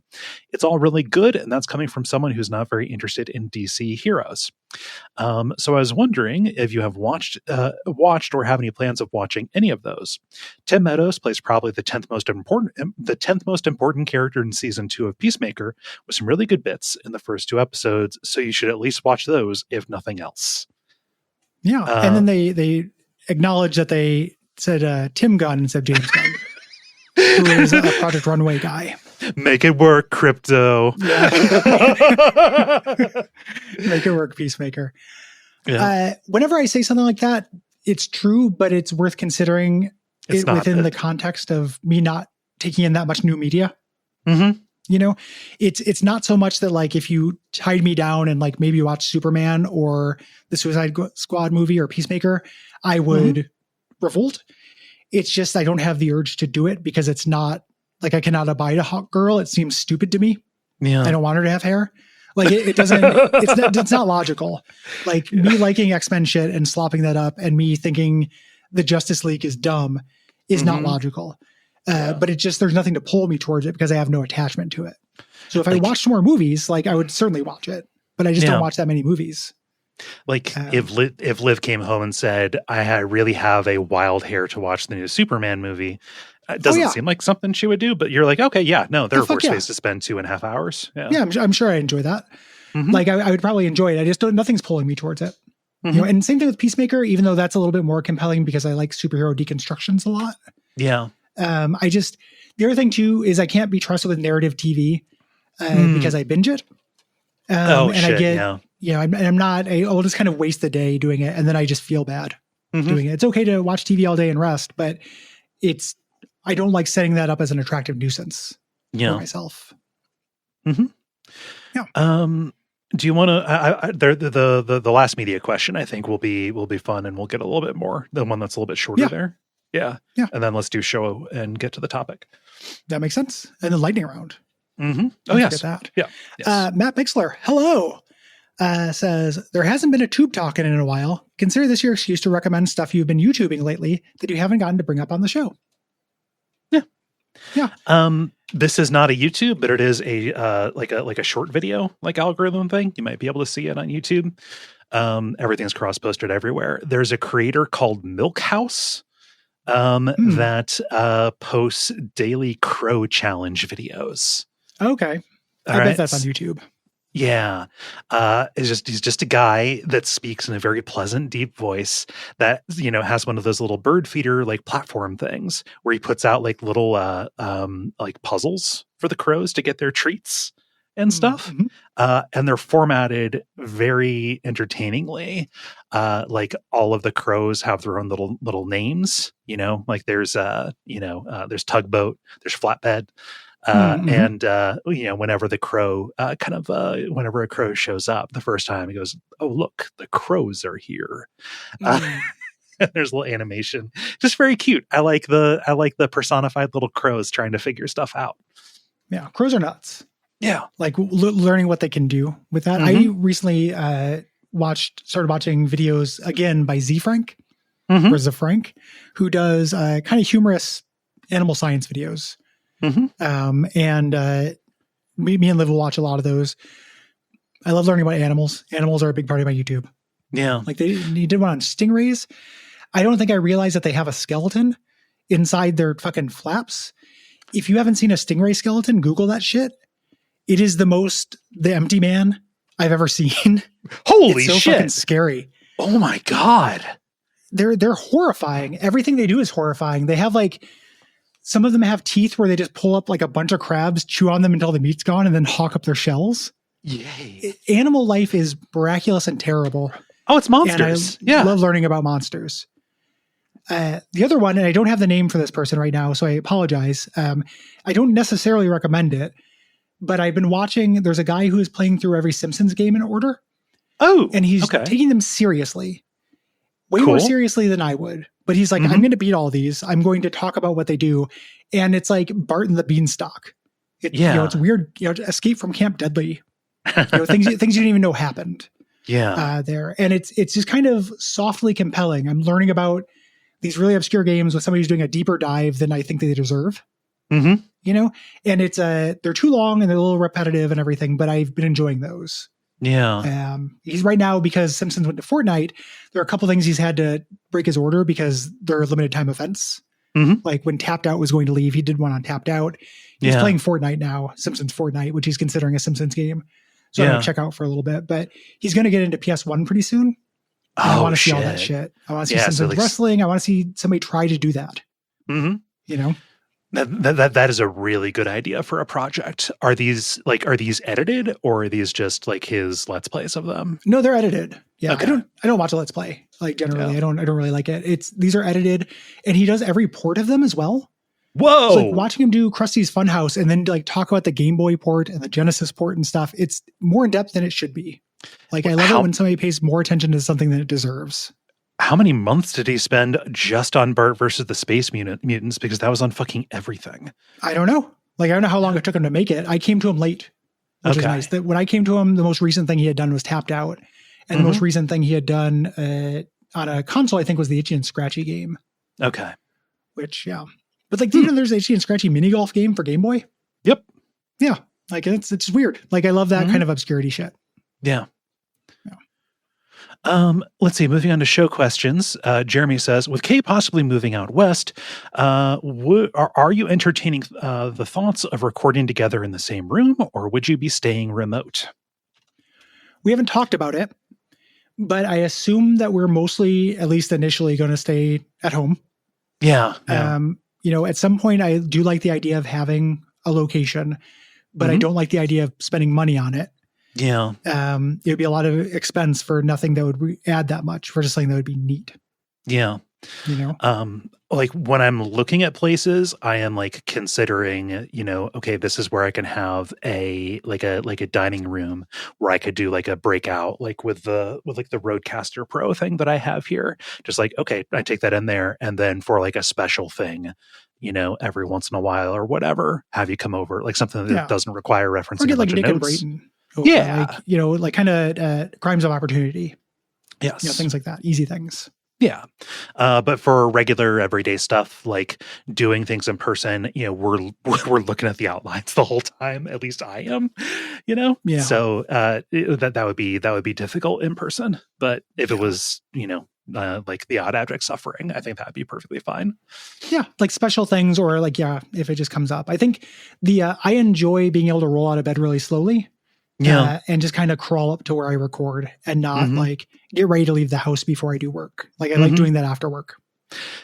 It's all really good, and that's coming from someone who's not very interested in DC heroes. So I was wondering if you have watched or have any plans of watching any of those. Tim Meadows plays probably the 10th most important character in season 2 of Peacemaker, with some really good bits in the first 2 episodes. So you should at least watch those, if nothing else. Yeah, and then they acknowledge that they said Tim Gunn instead of James Gunn, who is a Project Runway guy. Make it work, Crypto. Yeah. Make it work, Peacemaker. Yeah. Whenever I say something like that, it's true, but it's worth considering it within the context of me not taking in that much new media. Mm-hmm. You know, it's not so much that like if you tied me down and like maybe watch Superman or the Suicide Squad movie or Peacemaker, I would revolt. It's just I don't have the urge to do it because it's not like I cannot abide a hot girl. It seems stupid to me. Yeah, I don't want her to have hair. Like it doesn't. It's not logical. Like me liking X-Men shit and slopping that up, and me thinking the Justice League is dumb is not logical. But it just, there's nothing to pull me towards it because I have no attachment to it. So if I watched more movies, like I would certainly watch it, but I just don't watch that many movies. Like if Liv came home and said, I really have a wild hair to watch the new Superman movie, it doesn't seem like something she would do, but you're like, okay, yeah, no, there are worse ways to spend 2.5 hours. Yeah, I'm sure I enjoy that. Mm-hmm. Like I would probably enjoy it. I just nothing's pulling me towards it. Mm-hmm. You know, and same thing with Peacemaker, even though that's a little bit more compelling because I like superhero deconstructions a lot. Yeah. The other thing too is I can't be trusted with narrative TV because I binge it. I get, I'll just kind of waste the day doing it. And then I just feel bad doing it. It's okay to watch TV all day and rest, but I don't like setting that up as an attractive nuisance for myself. Mm-hmm. Yeah. Do you want to, the last media question I think will be fun and we'll get a little bit more, the one that's a little bit shorter there. Yeah. And then let's do show and get to the topic. That makes sense. And the lightning round. Mm-hmm. Oh, yes. That. Yeah. Yes. Matt Bixler, hello, says, there hasn't been a tube talking in a while. Consider this your excuse to recommend stuff you've been YouTubing lately that you haven't gotten to bring up on the show. Yeah. Yeah. This is not a YouTube, but it is like a short video, like algorithm thing. You might be able to see it on YouTube. Everything's cross-posted everywhere. There's a creator called Milk House that posts daily crow challenge videos. Okay. I bet that's on YouTube. Yeah. He's just a guy that speaks in a very pleasant, deep voice that, has one of those little bird feeder, like platform things where he puts out like little, like puzzles for the crows to get their treats and stuff. Mm-hmm. And they're formatted very entertainingly. Like all of the crows have their own little names, like there's there's Tugboat, there's Flatbed. And whenever the crow whenever a crow shows up the first time, he goes, oh, look, the crows are here. There's a little animation, just very cute. I like the personified little crows trying to figure stuff out. Yeah. Crows are nuts. Yeah. Like learning what they can do with that. Mm-hmm. I recently started watching videos again by Z Frank or Zafrank, who does kind of humorous animal science videos. Mm-hmm. Me and Liv will watch a lot of those. I love learning about animals. Animals are a big part of my YouTube. Yeah. Like he did one on stingrays. I don't think I realized that they have a skeleton inside their fucking flaps. If you haven't seen a stingray skeleton, Google that shit. It is the empty man I've ever seen. Holy shit. Fucking scary. Oh my God. They're horrifying. Everything they do is horrifying. They have like Some of them have teeth where they just pull up like a bunch of crabs, chew on them until the meat's gone, and then hawk up their shells. Yay. Animal life is miraculous and terrible. Oh, it's monsters. And I love learning about monsters. The other one, and I don't have the name for this person right now, so I apologize. I don't necessarily recommend it, but I've been watching, there's a guy who is playing through every Simpsons game in order. Oh, and he's taking them seriously, way more seriously than I would. But he's like, I'm going to beat all these. I'm going to talk about what they do. And it's like Bart and the Beanstalk. It's weird. Escape from Camp Deadly. Things you didn't even know happened. Yeah. There. And it's just kind of softly compelling. I'm learning about these really obscure games with somebody who's doing a deeper dive than I think they deserve. And it's they're too long and they're a little repetitive and everything, but I've been enjoying those. Yeah. He's right now, because Simpsons went to Fortnite, there are a couple things he's had to break his order because they're limited time events. Like when Tapped Out was going to leave, he did one on Tapped Out. He's playing Fortnite now, Simpsons Fortnite, which he's considering a Simpsons game. So I'm going to check out for a little bit, but he's going to get into PS1 pretty soon. I want to see all that shit. I want to see Simpsons wrestling. I want to see somebody try to do that. That is a really good idea for a project. Are these edited, or are these just like his Let's Plays of them? No, they're edited. Yeah. Okay. I don't watch a Let's Play. Like generally, I don't really like it. These are edited, and he does every port of them as well. Whoa. So like watching him do Krusty's Funhouse and then like talk about the Game Boy port and the Genesis port and stuff, it's more in depth than it should be. Like I love it when somebody pays more attention to something than it deserves. How many months did he spend just on Bert versus the Space Mutants? Because that was on fucking everything. I don't know. Like, I don't know how long it took him to make it. I came to him late, which is nice. When I came to him, the most recent thing he had done was Tapped Out. And the most recent thing he had done on a console, I think, was the Itchy and Scratchy game. Okay. Which, But like, there's an Itchy and Scratchy mini golf game for Game Boy? Yep. Yeah. Like, it's weird. Like, I love that kind of obscurity shit. Yeah. Let's see. Moving on to show questions. Jeremy says, with Kay possibly moving out west, are you entertaining the thoughts of recording together in the same room, or would you be staying remote? We haven't talked about it, but I assume that we're mostly, at least initially, going to stay at home. Yeah. At some point, I do like the idea of having a location, but I don't like the idea of spending money on it. Yeah. It would be a lot of expense for nothing that would add that much, for just something that would be neat. Yeah. Like when I'm looking at places, I am like considering, okay, this is where I can have a dining room where I could do like a breakout, like with the Rodecaster Pro thing that I have here. Just like, okay, I take that in there, and then for like a special thing, every once in a while or whatever, have you come over, like something that doesn't require referencing. Or get like a Nick and Brayton. Like kind of crimes of opportunity. Yes. Things like that. Easy things. Yeah. But for regular everyday stuff, like doing things in person, we're looking at the outlines the whole time. At least I am, Yeah. So that would be difficult in person. But if it was, like the odd object suffering, I think that'd be perfectly fine. Yeah. Like special things, or like, if it just comes up. I think I enjoy being able to roll out of bed really slowly. Yeah. And just kind of crawl up to where I record and not like get ready to leave the house before I do work. Like I like doing that after work.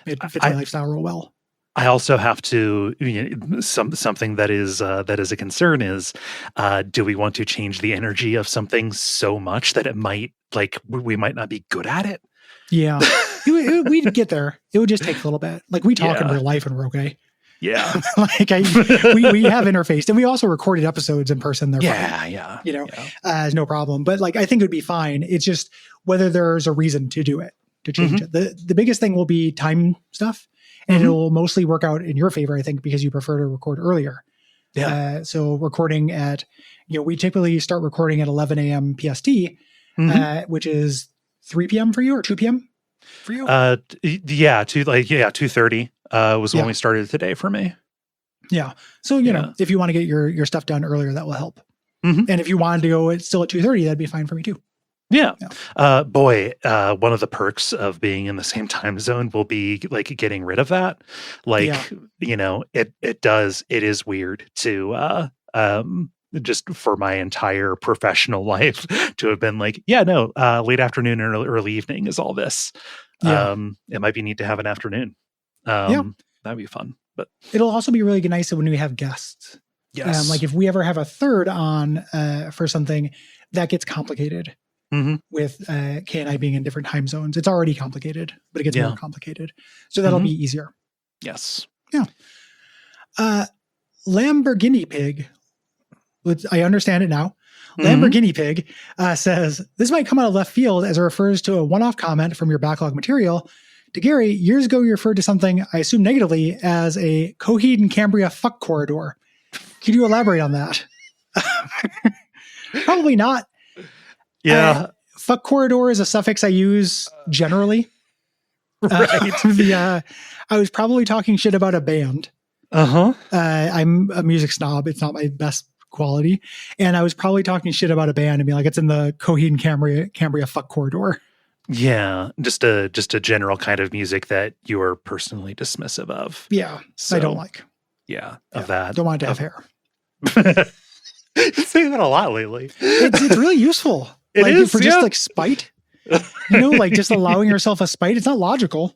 It fits my lifestyle real well. I also have to, something that is a concern is, do we want to change the energy of something so much that it might, like, we might not be good at it? Yeah. We'd get there. It would just take a little bit. Like we talk in real life and we're okay. Yeah. Like we have interfaced, and we also recorded episodes in person. They're fine. No problem. But like, I think it would be fine. It's just whether there's a reason to do it, to change it. The biggest thing will be time stuff, and it will mostly work out in your favor, I think, because you prefer to record earlier. Yeah. So recording at, we typically start recording at 11 a.m. PST, which is 3 p.m. for you or 2 p.m. for you? 2:30 was when we started today for me. Yeah. So, if you want to get your stuff done earlier, that will help. And if you wanted to go still at 2:30, that'd be fine for me too. Yeah. One of the perks of being in the same time zone will be like getting rid of that. Like, it is weird to, just for my entire professional life to have been like, late afternoon and early evening is all this. It might be neat to have an afternoon. That'd be fun. But it'll also be really nice when we have guests. yes. Like if we ever have a third on for something, that gets complicated with Kay and I being in different time zones. It's already complicated, but it gets more complicated. So that'll be easier. Yes. Yeah. Lamborghini Pig, I understand it now. Lamborghini Pig says, this might come out of left field as it refers to a one-off comment from your backlog material. To Gary, years ago you referred to something, I assume negatively, as a Coheed and Cambria fuck corridor. Could you elaborate on that? Probably not. Yeah. Fuck corridor is a suffix I use generally. Right. I was probably talking shit about a band. I'm a music snob. It's not my best quality. And I was probably talking shit about a band and being like, it's in the Coheed and Cambria fuck corridor. Yeah. Just a general kind of music that you are personally dismissive of. Yeah. So, I don't like. Yeah. Of that. Don't want it to have hair. You've been saying that a lot lately. It's really useful. It is for just like spite. Like just allowing yourself a spite. It's not logical.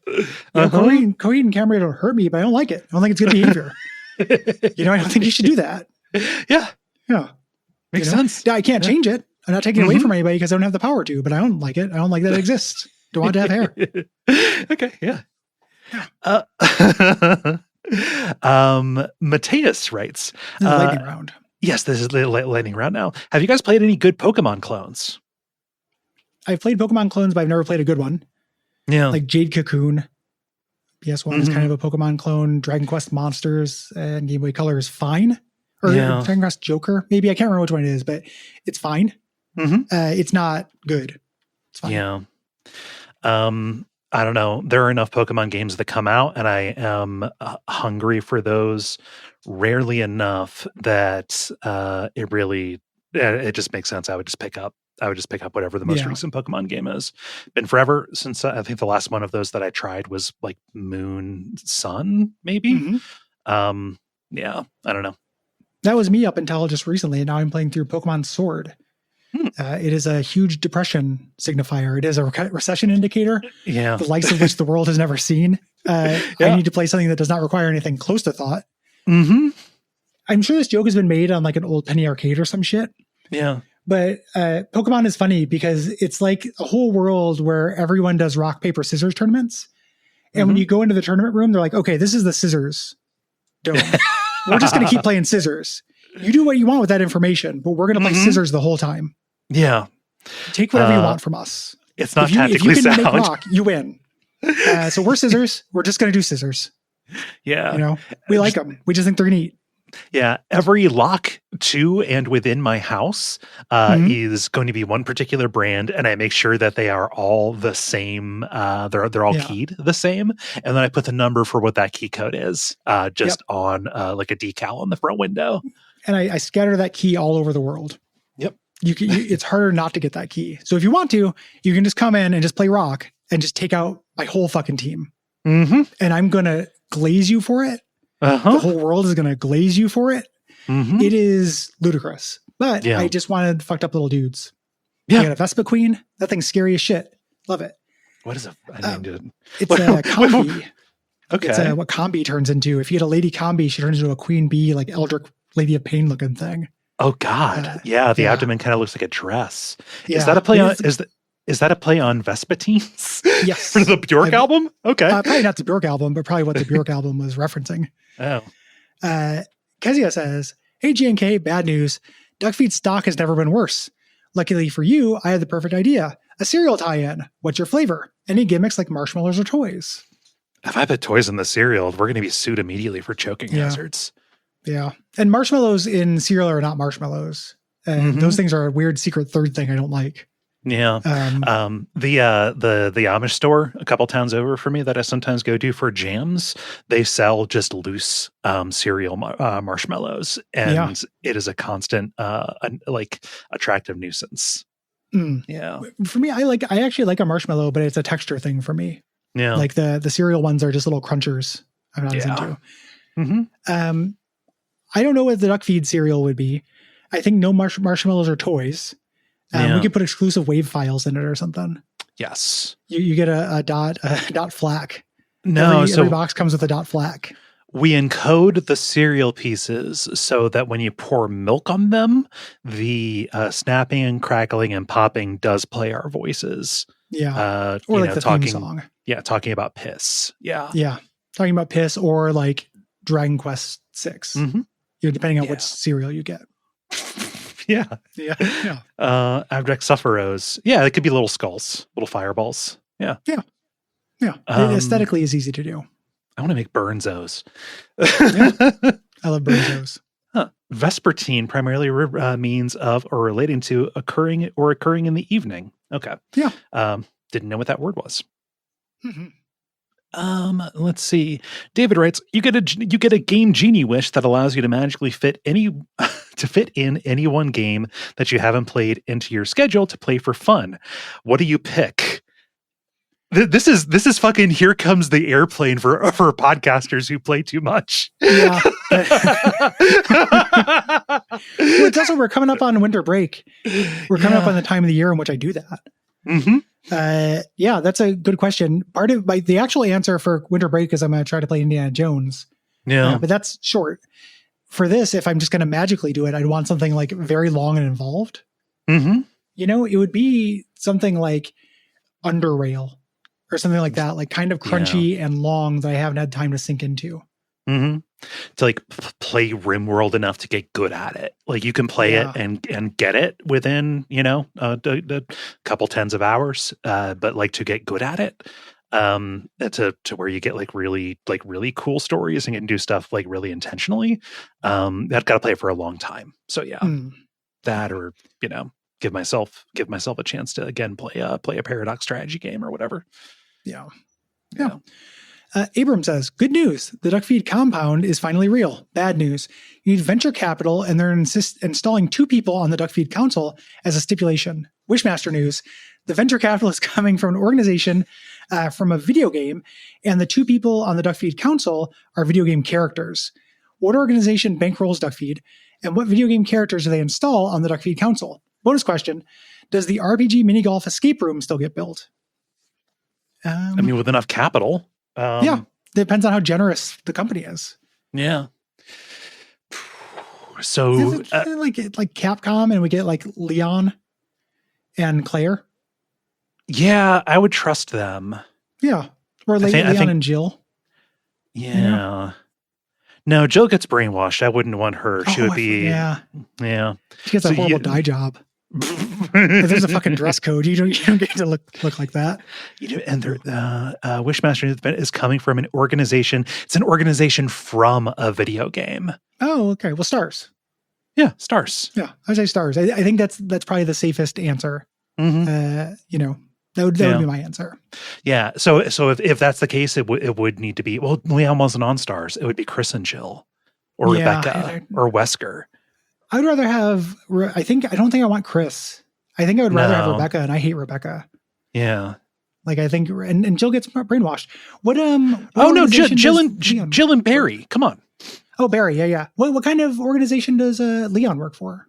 Coheed and Cambria don't hurt me, but I don't like it. I don't think it's good behavior. I don't think you should do that. Yeah. Yeah. Makes sense. I can't change it. I'm not taking it away from anybody because I don't have the power to, but I don't like it. I don't like that it exists. Don't want it to have hair. Okay. Yeah. Mateus writes, This is lightning round. Yes, this is lightning round now. Have you guys played any good Pokemon clones? I've played Pokemon clones, but I've never played a good one. Yeah. Like Jade Cocoon. PS1 is kind of a Pokemon clone. Dragon Quest Monsters and Game Boy Color is fine. Or Dragon Quest Joker, maybe. I can't remember which one it is, but it's fine. It's not good. It's fine. Yeah. I don't know. There are enough Pokemon games that come out, and I am hungry for those rarely enough that it just makes sense. I would just pick up whatever the most recent Pokemon game is. Been forever since I think the last one of those that I tried was like Moon Sun, maybe. Yeah, I don't know. That was me up until just recently, and now I'm playing through Pokemon Sword. It is a huge depression signifier. It is a recession indicator. Yeah. The likes of which the world has never seen. I need to play something that does not require anything close to thought. I'm sure this joke has been made on like an old penny arcade or some shit. Yeah. But Pokemon is funny because it's like a whole world where everyone does rock, paper, scissors tournaments. And when you go into the tournament room, they're like, okay, this is the scissors dome. We're just going to keep playing scissors. You do what you want with that information, but we're going to play scissors the whole time. Yeah. Take whatever you want from us. It's not tactically sound. If you can sound. make rock, you win. So we're scissors. We're just going to do scissors. Yeah. We like them. We just think they're neat. Yeah. Every lock to and within my house is going to be one particular brand, and I make sure that they are all the same. They're all keyed the same, and then I put the number for what that key code is on like a decal on the front window. And I scatter that key all over the world. Yep. It's harder not to get that key. So if you want to, you can just come in and just play rock and just take out my whole fucking team. And I'm going to glaze you for it. The whole world is going to glaze you for it. It is ludicrous. But I just wanted fucked up little dudes. Yeah. I got a Vespa Queen. That thing's scary as shit. Love it. What is it? I named it. It's a combi. Okay. It's what combi turns into. If you get a lady combi, she turns into a queen bee, like Eldritch Lady of Pain looking thing. Oh God. The abdomen kind of looks like a dress. Yeah. Is that a play on is that a play on Vespertines? Yes. For the Bjork album? Okay. Probably not the Bjork album, but probably what the Bjork album was referencing. Oh. Kezia says, hey G&K, bad news. Duckfeed stock has never been worse. Luckily for you, I had the perfect idea. A cereal tie-in. What's your flavor? Any gimmicks like marshmallows or toys? If I put toys in the cereal, we're going to be sued immediately for choking hazards. Yeah. And marshmallows in cereal are not marshmallows. Those things are a weird secret third thing I don't like. Yeah. The Amish store a couple towns over for me that I sometimes go to for jams, they sell just loose cereal marshmallows, and it is a constant attractive nuisance. Yeah. For me, I actually like a marshmallow, but it's a texture thing for me. Yeah. Like the cereal ones are just little crunchers. I'm not as into. I don't know what the duck feed cereal would be. I think no marshmallows or toys. We could put exclusive wave files in it or something. Yes. You get a dot FLAC. No, every box comes with a dot FLAC. We encode the cereal pieces so that when you pour milk on them, the snapping and crackling and popping does play our voices. Yeah. Or like the theme song. Yeah, talking about piss. Yeah. Yeah. Talking about piss or like Dragon Quest 6. Mm-hmm. Depending on which cereal you get. Yeah. Yeah. Abject Sufferos. Yeah, it could be little skulls, little fireballs. Yeah. Yeah. Yeah. It aesthetically is easy to do. I want to make Burnzos. Yeah. I love Burnzos. Vespertine primarily means of or relating to occurring in the evening. Okay. Yeah. Didn't know what that word was. Mm-hmm. Let's see. David writes, you get a game genie wish that allows you to magically fit in any one game that you haven't played into your schedule to play for fun. What do you pick? This is fucking Here Comes the Airplane for podcasters who play too much. Yeah. Well, it's also, we're coming up on winter break. We're coming up on the time of the year in which I do that. Mm-hmm. Yeah, that's a good question. Part of the actual answer for winter break is I'm going to try to play Indiana Jones. Yeah. But that's short. For this, if I'm just going to magically do it, I'd want something like very long and involved. Mm-hmm. It would be something like Underrail or something like that, like kind of crunchy and long that I haven't had time to sink into. Mm-hmm. To like play RimWorld enough to get good at it. Like you can play it and get it within, a couple tens of hours. But like to get good at it, to where you get like really cool stories and can do stuff like really intentionally. I've got to play it for a long time. So yeah, that, or, give myself a chance to again play a Paradox strategy game or whatever. Yeah. Abram says, good news. The Duckfeed compound is finally real. Bad news. You need venture capital, and they're installing 2 people on the Duckfeed council as a stipulation. Wishmaster news. The venture capital is coming from an organization from a video game, and the 2 people on the Duckfeed council are video game characters. What organization bankrolls Duckfeed, and what video game characters do they install on the Duckfeed council? Bonus question. Does the RPG mini golf escape room still get built? With enough capital. Yeah, depends on how generous the company is. Yeah. So like Capcom, and we get like Leon and Claire. Yeah, I would trust them. Yeah, or Leon and Jill. Yeah. No, Jill gets brainwashed. I wouldn't want her. She would be. Yeah. She gets a horrible dye job. If there's a fucking dress code, you don't get to look like that. And Wishmaster is coming from an organization. It's an organization from a video game. Oh, okay. Well, Stars. Yeah, Stars. Yeah, I would say Stars. I think that's probably the safest answer. Mm-hmm. That would be my answer. Yeah. So if that's the case, it would need to be, well, Leon wasn't on Stars. It would be Chris and Jill, or Rebecca, or Wesker. I'd rather have. I don't think I want Chris. I think I would rather have Rebecca, and I hate Rebecca. Yeah. Like I think, and Jill gets brainwashed. What Jill and Barry. Come on. Oh, Barry. Yeah. What kind of organization does Leon work for?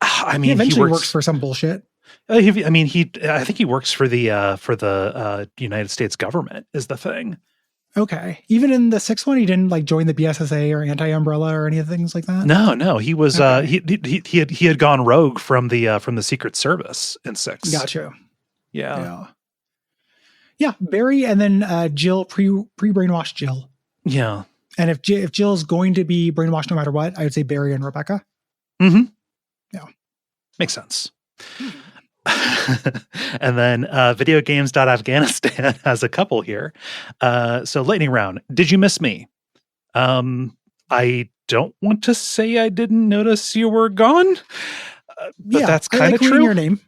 He eventually works for some bullshit. I think he works for the United States government is the thing. Okay. Even in the 6th one, he didn't like join the BSSA or Anti-Umbrella or any of the things like that? No. He was he had gone rogue from the Secret Service in 6. Gotcha. Yeah. Barry, and then Jill, pre-brainwashed Jill. Yeah. And if Jill's going to be brainwashed no matter what, I would say Barry and Rebecca. Mm-hmm. Yeah. Makes sense. And then videogames.afghanistan has a couple here. So lightning round. Did you miss me? I don't want to say I didn't notice you were gone. But that's kind of true. Your name.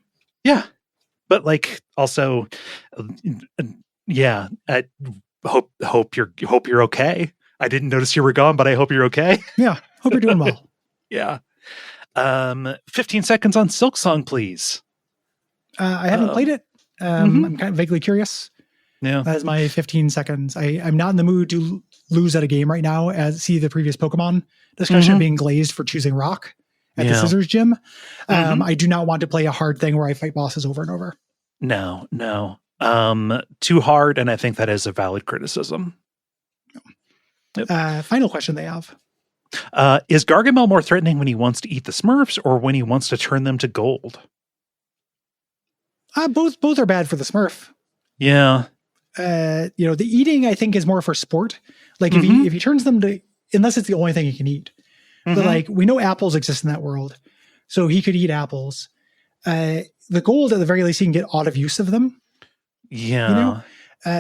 Yeah. But like also, yeah, I hope you're okay. I didn't notice you were gone, but I hope you're okay. Yeah. Hope you're doing well. Yeah. 15 seconds on Silksong, please. I haven't played it. I'm kind of vaguely curious. Yeah. That is my 15 seconds. I'm not in the mood to lose at a game right now, as see the previous Pokemon discussion being glazed for choosing rock at the Scissors Gym. I do not want to play a hard thing where I fight bosses over and over. No. Too hard, and I think that is a valid criticism. Yep. Final question they have. Is Gargamel more threatening when he wants to eat the Smurfs or when he wants to turn them to gold? Both are bad for the Smurf. Yeah. The eating, I think, is more for sport. Like if he turns them to, unless it's the only thing he can eat. But like, we know apples exist in that world. So he could eat apples. The gold, at the very least, he can get out of use of them. Yeah.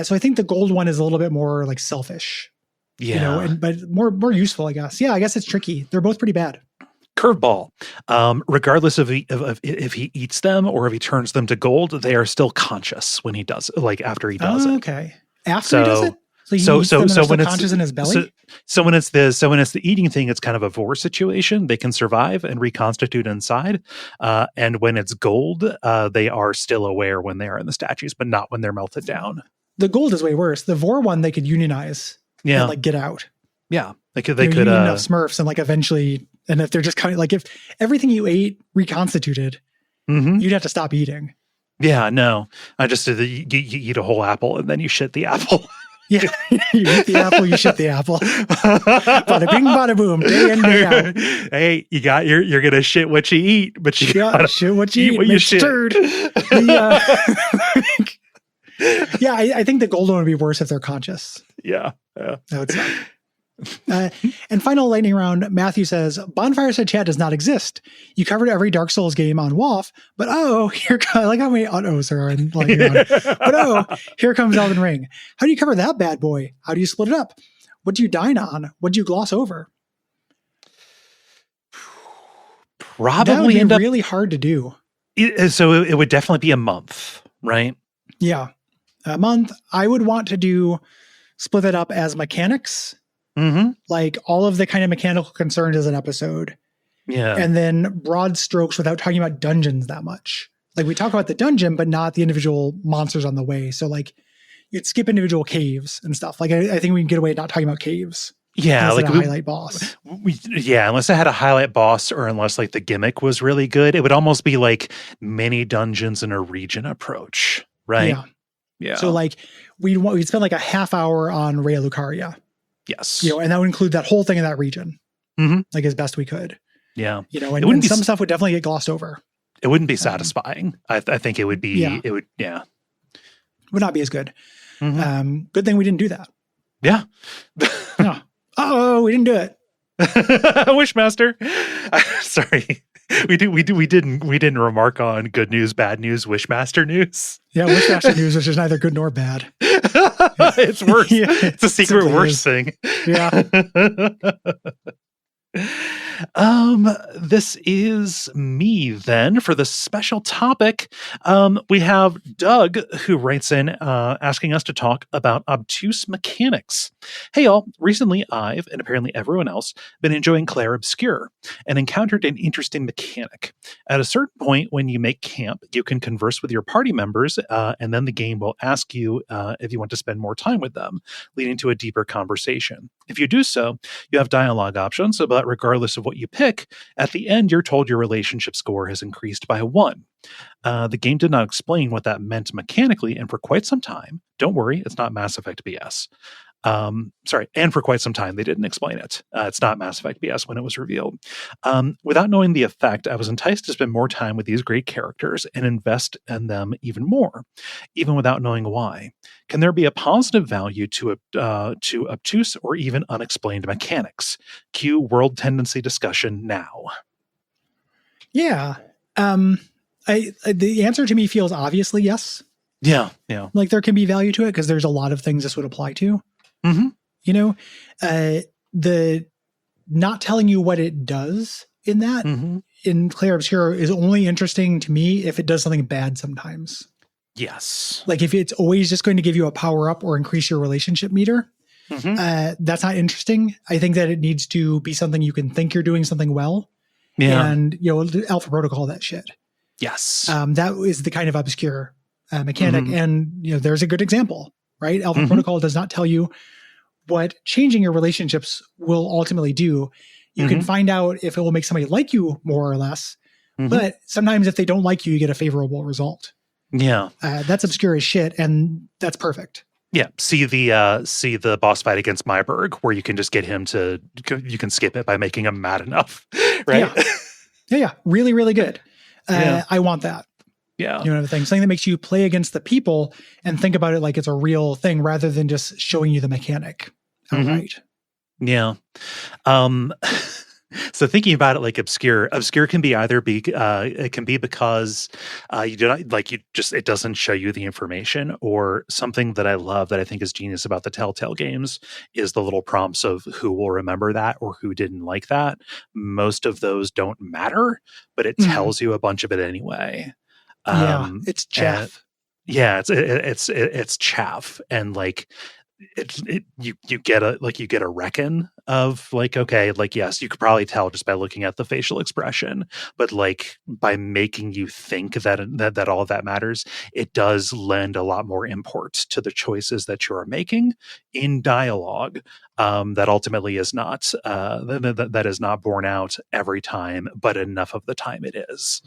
So I think the gold one is a little bit more like selfish. Yeah. But more useful, I guess. Yeah, I guess it's tricky. They're both pretty bad. Curveball. Regardless of if he eats them or if he turns them to gold, they are still conscious when he does it, like after he does it. Okay. After he does it? So when it's conscious in his belly? So when it's the eating thing, it's kind of a vor situation. They can survive and reconstitute inside. And when it's gold, they are still aware when they are in the statues, but not when they're melted down. The gold is way worse. The vor one, they could unionize and like get out. Yeah. They could enough Smurfs and like eventually, and if they're just kind of like, if everything you ate reconstituted, you'd have to stop eating. Yeah, no. I just did you eat a whole apple and then you shit the apple. Yeah, you eat the apple, you shit the apple. Bada bing, bada boom, day in, day out. Hey, you're gonna shit what you eat, but you gotta shit what you eat. What you shit. Yeah, I think the gold one would be worse if they're conscious. Yeah. That would suck. And final lightning round, Matthew says, Bonefireside chat does not exist. You covered every Dark Souls game on WOFF, but here comes, like how many autos are on, but here comes Elden Ring. How do you cover that bad boy? How do you split it up? What do you dine on? What do you gloss over? Probably that would be really hard to do. So it would definitely be a month, right? Yeah. A month. I would want to split it up as mechanics. Like all of the kind of mechanical concerns as an episode. Yeah. And then broad strokes without talking about dungeons that much. Like we talk about the dungeon, but not the individual monsters on the way. So like you'd skip individual caves and stuff. Like I think we can get away not talking about caves. Yeah. Like a highlight boss. Unless it had a highlight boss or unless like the gimmick was really good, it would almost be like mini dungeons in a region approach. Right. Yeah. Yeah. So like we'd spend like a half hour on Rhea Lucaria. Yes. And that would include that whole thing in that region. Like as best we could. Yeah. And some stuff would definitely get glossed over. It wouldn't be satisfying. I think it would be, it would not be as good. Good thing we didn't do that. Yeah. No. We didn't do it. Wishmaster. Sorry. We didn't remark on good news, bad news, Wishmaster news. Yeah, Wishmaster news, which is neither good nor bad. It's worse. Yeah, it's a secret worse thing. Yeah. This is me then for the special topic. We have Doug who writes in asking us to talk about obtuse mechanics. Hey y'all, recently I've, and apparently everyone else, been enjoying Claire Obscure and encountered an interesting mechanic. At a certain point when you make camp, you can converse with your party members and then the game will ask you if you want to spend more time with them, leading to a deeper conversation. If you do so, you have dialogue options, but regardless of what you pick, at the end you're told your relationship score has increased by 1. The game did not explain what that meant mechanically, and for quite some time, don't worry, it's not Mass Effect BS. And for quite some time, they didn't explain it. It's not Mass Effect BS when it was revealed. Without knowing the effect, I was enticed to spend more time with these great characters and invest in them even more, even without knowing why. Can there be a positive value to obtuse or even unexplained mechanics? Cue world tendency discussion now. Yeah. The answer to me feels obviously yes. Yeah. Like there can be value to it because there's a lot of things this would apply to. The not telling you what it does in that in Claire Obscure is only interesting to me if it does something bad sometimes. Yes. Like if it's always just going to give you a power up or increase your relationship meter, that's not interesting. I think that it needs to be something you can think you're doing something well. Yeah. And, Alpha Protocol, that shit. Yes. That is the kind of obscure mechanic. And, there's a good example, right? Alpha Protocol does not tell you what changing your relationships will ultimately do. You can find out if it will make somebody like you more or less. But sometimes if they don't like you, you get a favorable result. Yeah. That's obscure as shit. And that's perfect. Yeah, see the boss fight against Myberg, where you can just get him to, you can skip it by making him mad enough, right? Yeah, really, really good. Yeah. I want that. Yeah, you know the thing, something that makes you play against the people and think about it like it's a real thing rather than just showing you the mechanic outright. Yeah. So thinking about it, like obscure can be either it can be because you do not like, it doesn't show you the information, or something that I love that I think is genius about the Telltale games is the little prompts of who will remember that or who didn't like that. Most of those don't matter, but it tells you a bunch of it anyway. It's chaff. It's chaff, and like you get a reckon of like, okay, like, yes, you could probably tell just by looking at the facial expression, but like by making you think that all of that matters, it does lend a lot more import to the choices that you are making in dialogue, that ultimately is not that is not borne out every time, but enough of the time it is.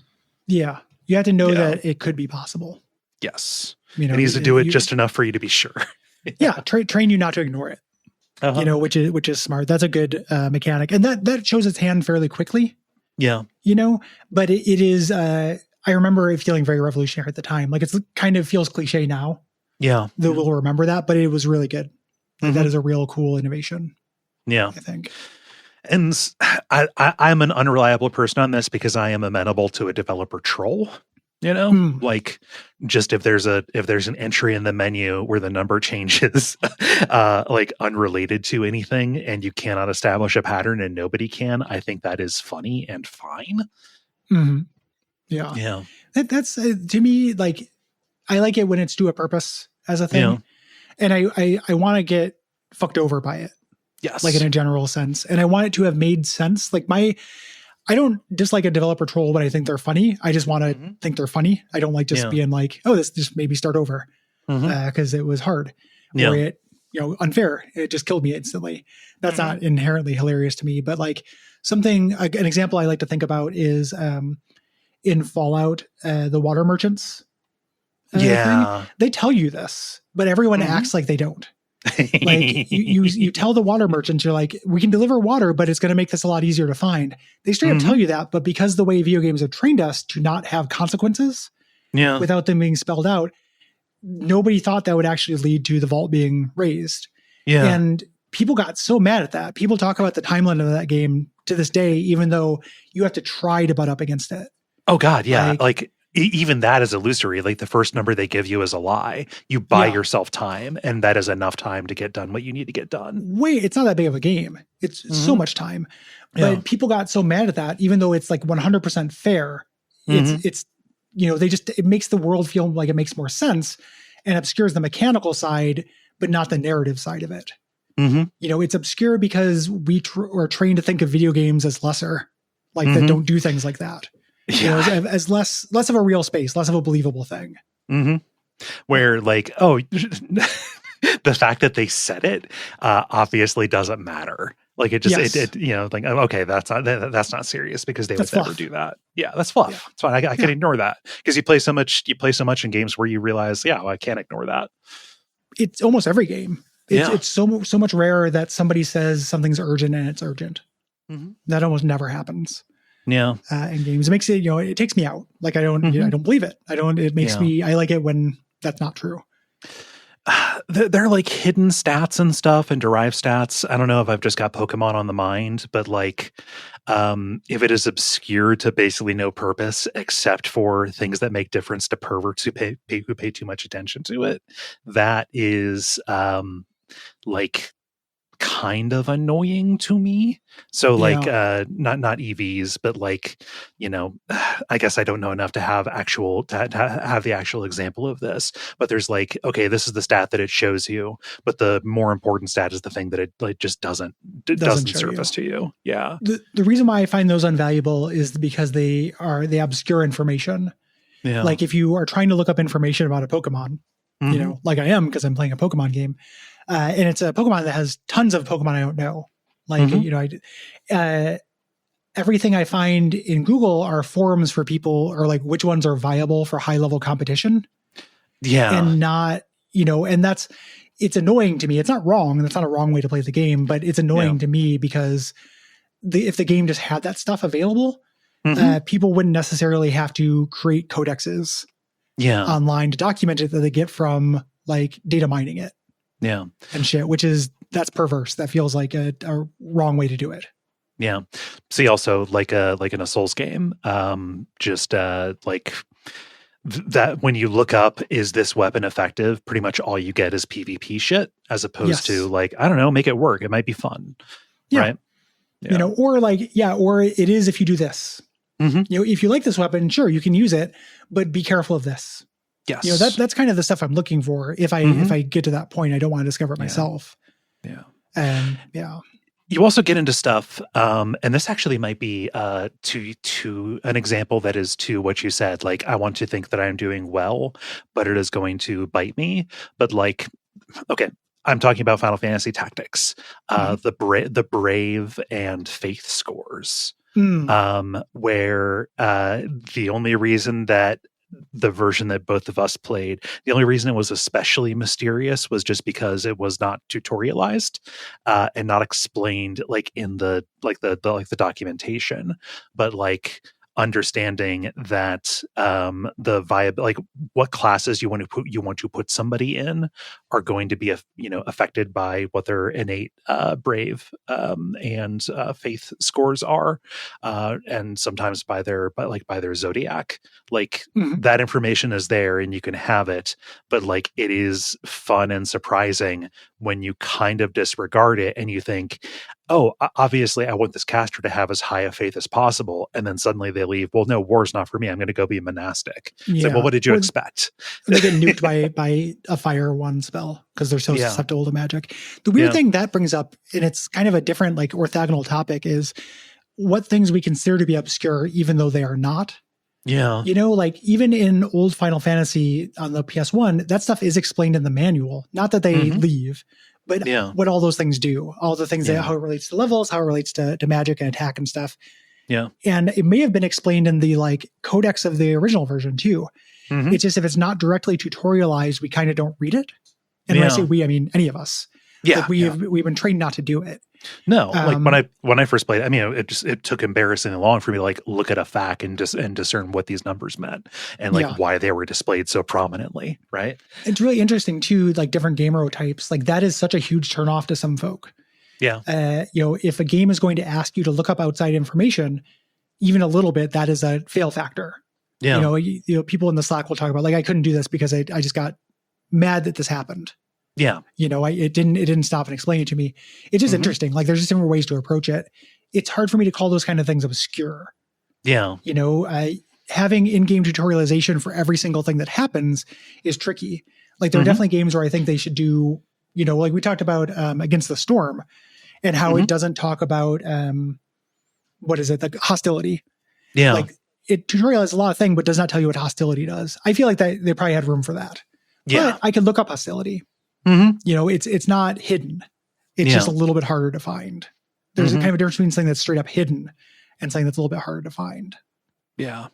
Yeah, you have to know that it could be possible. Yes, it needs to do it just enough for you to be sure. Train you not to ignore it. Which is smart. That's a good mechanic, and that shows its hand fairly quickly. Yeah, but it is. I remember it feeling very revolutionary at the time. Like, it's kind of feels cliche now. Yeah, that we'll remember that, but it was really good. That is a real cool innovation. Yeah, I think. And I'm an unreliable person on this because I am amenable to a developer troll. Like, just if there's an entry in the menu where the number changes, like unrelated to anything, and you cannot establish a pattern and nobody can, I think that is funny and fine. Mm-hmm. Yeah. That's to me, like, I like it when it's to a purpose as a thing, and I want to get fucked over by it. Yes, like in a general sense, and I want it to have made sense. Like, I don't dislike a developer troll when I think they're funny. I just want to think they're funny. I don't like just being like, oh, this just made me start over because it was hard or it, unfair. It just killed me instantly. That's not inherently hilarious to me. But like an example I like to think about is in Fallout, the water merchants. Thing. They tell you this, but everyone acts like they don't. Like you tell the water merchants, you're like, we can deliver water, but it's going to make this a lot easier to find. They straight up tell you that, but because the way video games have trained us to not have consequences without them being spelled out, nobody thought that would actually lead to the vault being raised. And people got so mad at that. People talk about the timeline of that game to this day, even though you have to try to butt up against it. Oh God, yeah. Like even that is illusory. Like, the first number they give you is a lie. You buy yourself time, and that is enough time to get done what you need to get done. Wait, it's not that big of a game. It's so much time. But people got so mad at that, even though it's like 100% fair. It's it makes the world feel like it makes more sense and obscures the mechanical side, but not the narrative side of it. It's obscure because we are trained to think of video games as lesser, like that don't do things like that. As less of a real space, less of a believable thing. Where like, oh, the fact that they said it obviously doesn't matter. Like, it just like, okay, that's not serious because they would never do that. Yeah, that's fluff. Yeah. It's fine. I can ignore that because you play so much in games where you realize, I can't ignore that. It's almost every game. It's so much rarer that somebody says something's urgent and it's urgent. That almost never happens. In games, it makes it, it takes me out. Like, I don't believe it. It makes me, I like it when that's not true. They're like hidden stats and stuff and derived stats. I don't know if I've just got Pokemon on the mind, but like, if it is obscure to basically no purpose except for things that make difference to perverts who pay too much attention to it, that is like kind of annoying to me. So like not EVs, but like, I guess I don't know enough to have the actual example of this, but there's like, okay, this is the stat that it shows you, but the more important stat is the thing that it like just doesn't surface to you. The reason why I find those unvaluable is because they obscure information. Like, if you are trying to look up information about a Pokemon, like I am because I'm playing a Pokemon game, and it's a Pokemon that has tons of Pokemon I don't know. Like, everything I find in Google are forums for people, or like which ones are viable for high level competition. And not, and it's annoying to me. It's not wrong. That's not a wrong way to play the game, but it's annoying to me because if the game just had that stuff available, people wouldn't necessarily have to create codexes online to document it that they get from like data mining it. Yeah. And shit, that's perverse. That feels like a wrong way to do it. Yeah. See, also like in a Souls game, that when you look up, is this weapon effective? Pretty much all you get is PvP shit, as opposed to like, I don't know, make it work. It might be fun. Yeah. Right. Yeah. Or it is if you do this. If you like this weapon, sure, you can use it, but be careful of this. Yes. That's kind of the stuff I'm looking for. If I get to that point, I don't want to discover it myself. Yeah. And you also get into stuff, and this actually might be to an example that is to what you said. Like, I want to think that I'm doing well, but it is going to bite me. But like, okay, I'm talking about Final Fantasy Tactics, the Brave and Faith scores, where the only reason that the version that both of us played, the only reason it was especially mysterious was just because it was not tutorialized and not explained like in the documentation, but like understanding that the viable, like what classes you want to put somebody in are going to be affected by what their innate brave and faith scores are, and sometimes by their zodiac. Like that information is there and you can have it, but like it is fun and surprising when you kind of disregard it and you think, oh, obviously I want this caster to have as high a faith as possible. And then suddenly they leave. Well, no, war's not for me. I'm going to go be monastic. It's like, well, what did you expect? They get nuked by a fire one spell because they're so susceptible to magic. The weird thing that brings up, and it's kind of a different like orthogonal topic, is what things we consider to be obscure, even though they are not. Yeah. Like even in old Final Fantasy on the PS1, that stuff is explained in the manual. Not that they leave, but what all those things do, all the things that how it relates to levels, how it relates to magic and attack and stuff. Yeah. And it may have been explained in the like codex of the original version too. It's just if it's not directly tutorialized, we kind of don't read it. And when I say we, I mean any of us. Yeah. Like we've been trained not to do it. No, like when I first played, I mean, it took embarrassingly long for me to like look at a FAQ and discern what these numbers meant and like why they were displayed so prominently, right? It's really interesting too, like different gamer types. Like that is such a huge turnoff to some folk. Yeah. If a game is going to ask you to look up outside information, even a little bit, that is a fail factor. Yeah. People in the Slack will talk about like, I couldn't do this because I just got mad that this happened. Yeah. It didn't stop and explain it to me. It's just interesting. Like there's just different ways to approach it. It's hard for me to call those kind of things obscure. Yeah. Having in-game tutorialization for every single thing that happens is tricky. Like there are definitely games where I think they should do, like we talked about Against the Storm and how it doesn't talk about, like hostility. Yeah. Like it tutorializes a lot of things, but does not tell you what hostility does. I feel like that they probably had room for that. Yeah. But I could look up hostility. It's not hidden. It's just a little bit harder to find. There's a kind of a difference between something that's straight up hidden and something that's a little bit harder to find. Yeah.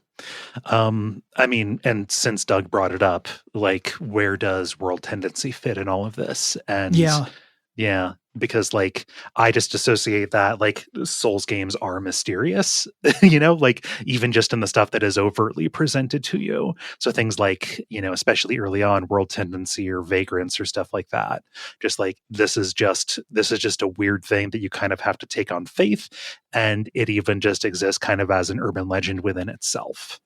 I mean, and since Doug brought it up, like where does world tendency fit in all of this? And yeah, because like I just associate that like Souls games are mysterious, like even just in the stuff that is overtly presented to you. So things like, especially early on, world tendency or vagrants or stuff like that. Just like this is just a weird thing that you kind of have to take on faith, and it even just exists kind of as an urban legend within itself.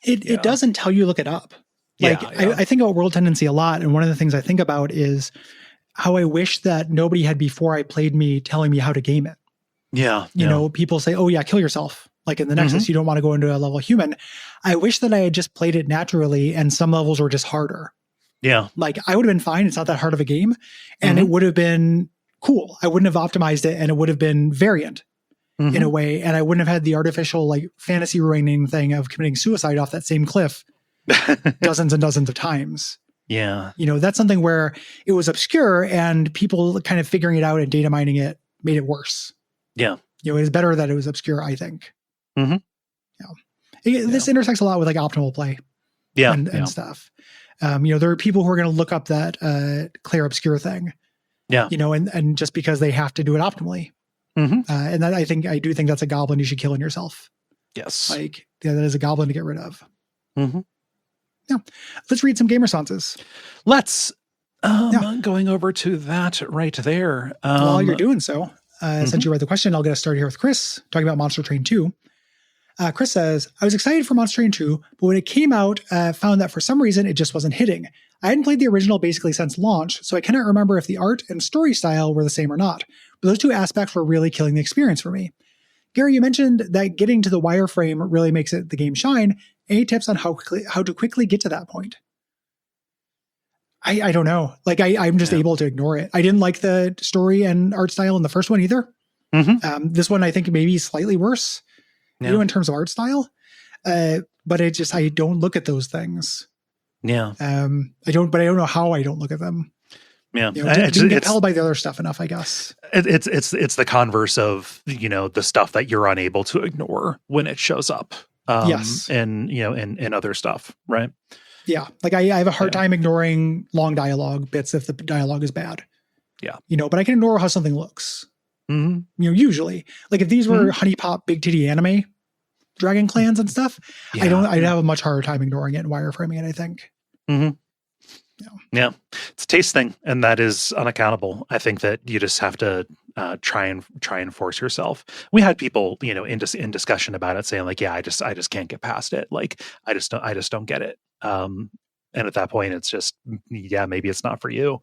It doesn't tell you look it up. Like I think about world tendency a lot, and one of the things I think about is how I wish that nobody had before I played me telling me how to game it. Yeah. People say, oh yeah, kill yourself. Like in the Nexus, you don't want to go into a level human. I wish that I had just played it naturally and some levels were just harder. Yeah. Like I would have been fine. It's not that hard of a game. And it would have been cool. I wouldn't have optimized it and it would have been variant in a way. And I wouldn't have had the artificial like fantasy ruining thing of committing suicide off that same cliff dozens and dozens of times. Yeah. That's something where it was obscure and people kind of figuring it out and data mining it made it worse. Yeah. It is better that it was obscure, I think. This intersects a lot with like optimal play and stuff. There are people who are going to look up that clear obscure thing. Yeah. And just because they have to do it optimally. Mm-hmm. And that I do think that's a goblin you should kill in yourself. Yes. Like, that is a goblin to get rid of. Mm-hmm. Yeah. Let's read some game responses. Let's. Going over to that right there. While you're doing so, since you read the question, I'll get us started here with Chris, talking about Monster Train 2. Chris says, I was excited for Monster Train 2, but when it came out, found that for some reason it just wasn't hitting. I hadn't played the original basically since launch, so I cannot remember if the art and story style were the same or not. But those two aspects were really killing the experience for me. Gary, you mentioned that getting to the wireframe really makes the game shine. Any tips on how to quickly get to that point? I don't know. Like, I'm just able to ignore it. I didn't like the story and art style in the first one either. Mm-hmm. This one, I think, maybe slightly worse, in terms of art style. But I don't look at those things. Yeah. I don't know how I don't look at them. Yeah. Being compelled by the other stuff enough, I guess. It's the converse of, the stuff that you're unable to ignore when it shows up. Yes. And, and other stuff. Right. Yeah. Like I have a hard time ignoring long dialogue bits if the dialogue is bad. Yeah. But I can ignore how something looks. Mm-hmm. Usually. Like if these were honey pop, big titty anime dragon clans and stuff, I'd have a much harder time ignoring it and wireframing it, I think. Mm-hmm. Yeah. It's a taste thing, and that is unaccountable. I think that you just have to try and force yourself. We had people, in discussion about it saying like, I just can't get past it. Like I just don't get it. And at that point it's just, maybe it's not for you.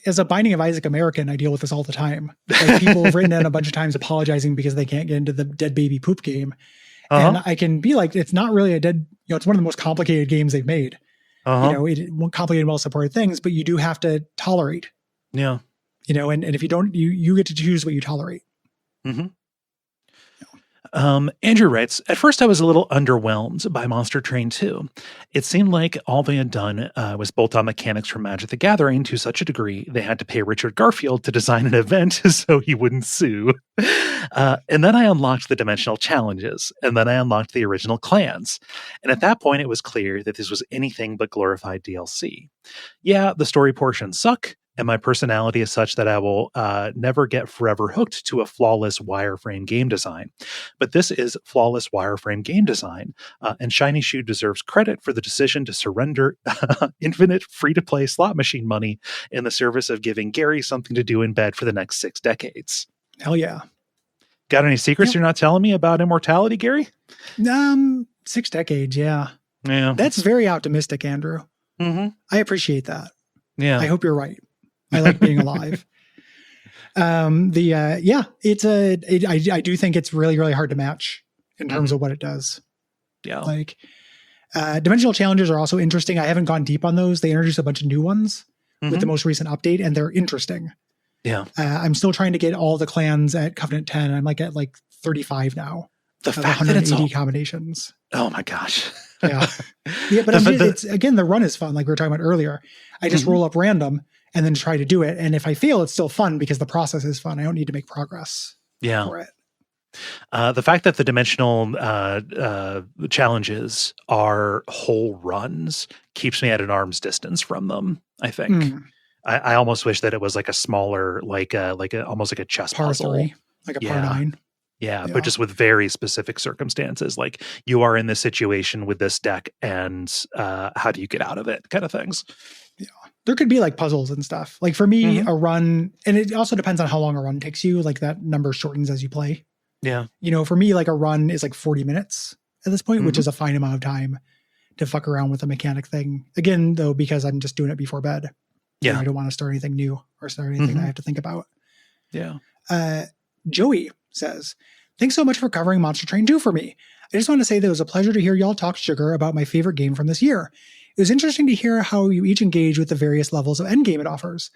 As a Binding of Isaac American, I deal with this all the time. Like people have written in a bunch of times apologizing because they can't get into the dead baby poop game. And I can be like, it's not really a dead, it's one of the most complicated games they've made. Complicated, well-supported things, but you do have to tolerate. Yeah. And if you don't, you get to choose what you tolerate. Mm-hmm. Andrew writes, at first I was a little underwhelmed by Monster Train 2. It seemed like all they had done was bolt on mechanics from Magic the Gathering to such a degree they had to pay Richard Garfield to design an event so he wouldn't sue. And then I unlocked the dimensional challenges, and then I unlocked the original clans. And at that point, it was clear that this was anything but glorified DLC. Yeah, the story portions suck, and my personality is such that I will never get forever hooked to a flawless wireframe game design. But this is flawless wireframe game design, and Shiny Shoe deserves credit for the decision to surrender infinite free-to-play slot machine money in the service of giving Gary something to do in bed for the next 6 decades. Hell yeah. Got any secrets you're not telling me about immortality, Gary? 6 decades, yeah. Yeah. That's very optimistic, Andrew. Mm-hmm. I appreciate that. Yeah. I hope you're right. I like being alive. I do think it's really, really hard to match in terms of what it does. Yeah. Like, dimensional challenges are also interesting. I haven't gone deep on those. They introduced a bunch of new ones with the most recent update, and they're interesting. Yeah. I'm still trying to get all the clans at Covenant 10. I'm like at 35 now. The fact that it's all combinations. Oh my gosh. Yeah. But it's again, the run is fun. Like we were talking about earlier, I just roll up random and then try to do it. And if I fail, it's still fun because the process is fun. I don't need to make progress for it. The fact that the dimensional challenges are whole runs keeps me at an arm's distance from them, I think. I almost wish that it was like a smaller, almost like a chess par puzzle. 3, like a par 9. Yeah, but just with very specific circumstances, like you are in this situation with this deck and how do you get out of it kind of things. Yeah. There could be like puzzles and stuff. Like for me, a run, and it also depends on how long a run takes you. Like that number shortens as you play. Yeah. For me, like a run is like 40 minutes at this point, which is a fine amount of time to fuck around with a mechanic thing. Again, though, because I'm just doing it before bed. Yeah. I don't want to start anything new or start anything I have to think about. Yeah. Joey says, thanks so much for covering Monster Train 2 for me. I just want to say that it was a pleasure to hear y'all talk sugar about my favorite game from this year. It was interesting to hear how you each engage with the various levels of endgame it offers.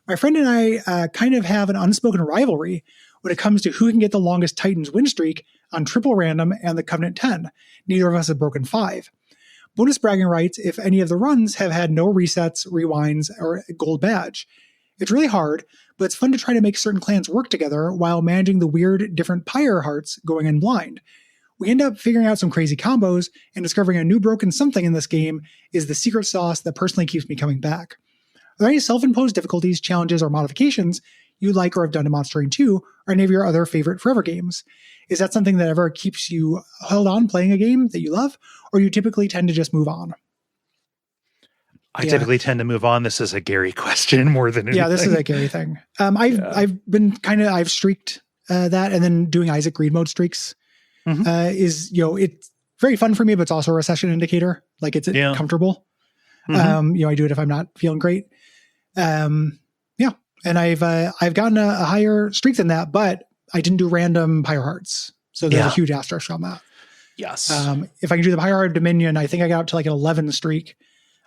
My friend and I kind of have an unspoken rivalry when it comes to who can get the longest Titans win streak on triple random and the Covenant 10. Neither of us have broken 5. Bonus bragging rights if any of the runs have had no resets, rewinds, or gold badge. It's really hard, but it's fun to try to make certain clans work together while managing the weird different pyre hearts going in blind. We end up figuring out some crazy combos and discovering a new broken something in this game is the secret sauce that personally keeps me coming back. Are there any self-imposed difficulties, challenges, or modifications you like or have done to Monster Train 2 or any of your other favorite Forever games? Is that something that ever keeps you held on playing a game that you love, or you typically tend to just move on? I typically tend to move on. This is a Gary question more than anything. Yeah, this is a Gary thing. I've streaked that, and then doing Isaac Green mode streaks is, it's very fun for me, but it's also a recession indicator. Like it's comfortable. I do it if I'm not feeling great. And I've gotten a higher streak than that, but I didn't do random Pyre Hearts. So there's a huge asterisk on that. Yes. If I can do the Pyre Heart Dominion, I think I got up to like an 11 streak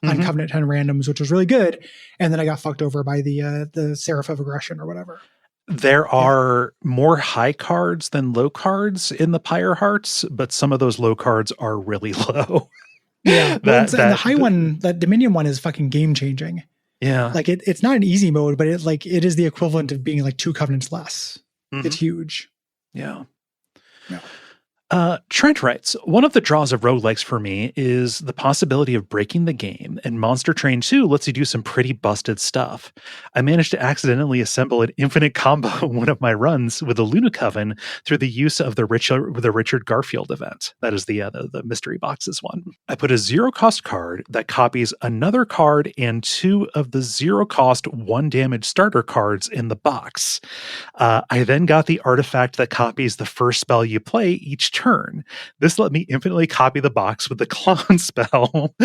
on Covenant 10 randoms, which was really good. And then I got fucked over by the Seraph of Aggression or whatever. There are more high cards than low cards in the Pyre Hearts, but some of those low cards are really low. Yeah. The high one, that Dominion one is fucking game changing. Yeah. Like it's not an easy mode, but it is the equivalent of being like 2 Covenants less. It's huge. Yeah. Trent writes, one of the draws of roguelikes for me is the possibility of breaking the game, and Monster Train 2 lets you do some pretty busted stuff. I managed to accidentally assemble an infinite combo in one of my runs with the Luna Coven through the use of the Richard Garfield event. That is the mystery boxes one. I put a 0-cost card that copies another card and 2 of the 0-cost 1 damage starter cards in the box. I then got the artifact that copies the first spell you play each turn. This let me infinitely copy the box with the clone spell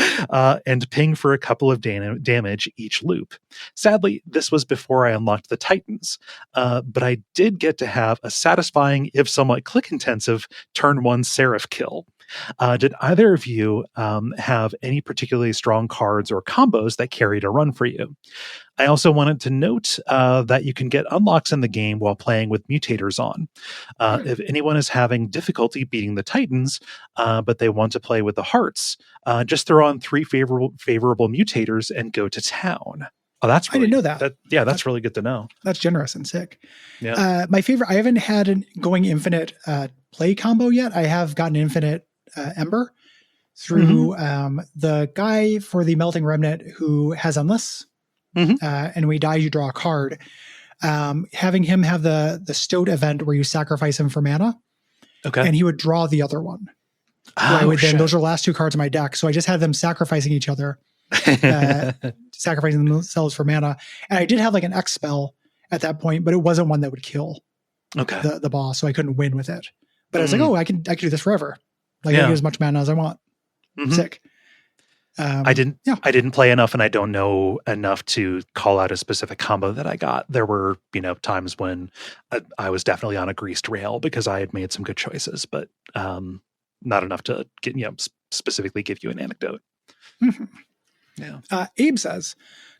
and ping for a couple of damage each loop. Sadly, this was before I unlocked the Titans, but I did get to have a satisfying, if somewhat click-intensive, turn 1 Seraph kill. Did either of you have any particularly strong cards or combos that carried a run for you? I also wanted to note that you can get unlocks in the game while playing with mutators on. If anyone is having difficulty beating the Titans, but they want to play with the Hearts, just throw on 3 favorable mutators and go to town. Oh, I didn't know that. That's really good to know. That's generous and sick. Yeah. My favorite, I haven't had an going infinite play combo yet. I have gotten infinite Ember through the guy for the Melting Remnant who has Endless. And when he dies, you draw a card. Having him have the Stoat event where you sacrifice him for mana. Okay. And he would draw the other one. Those are the last 2 cards in my deck. So I just had them sacrificing each other, sacrificing themselves for mana. And I did have like an X spell at that point, but it wasn't one that would kill the boss. So I couldn't win with it. But I was like, I can do this forever. Like I can get as much mana as I want. Sick. I didn't play enough, and I don't know enough to call out a specific combo that I got. There were, times when I was definitely on a greased rail because I had made some good choices, but not enough to get, specifically give you an anecdote. Abe says,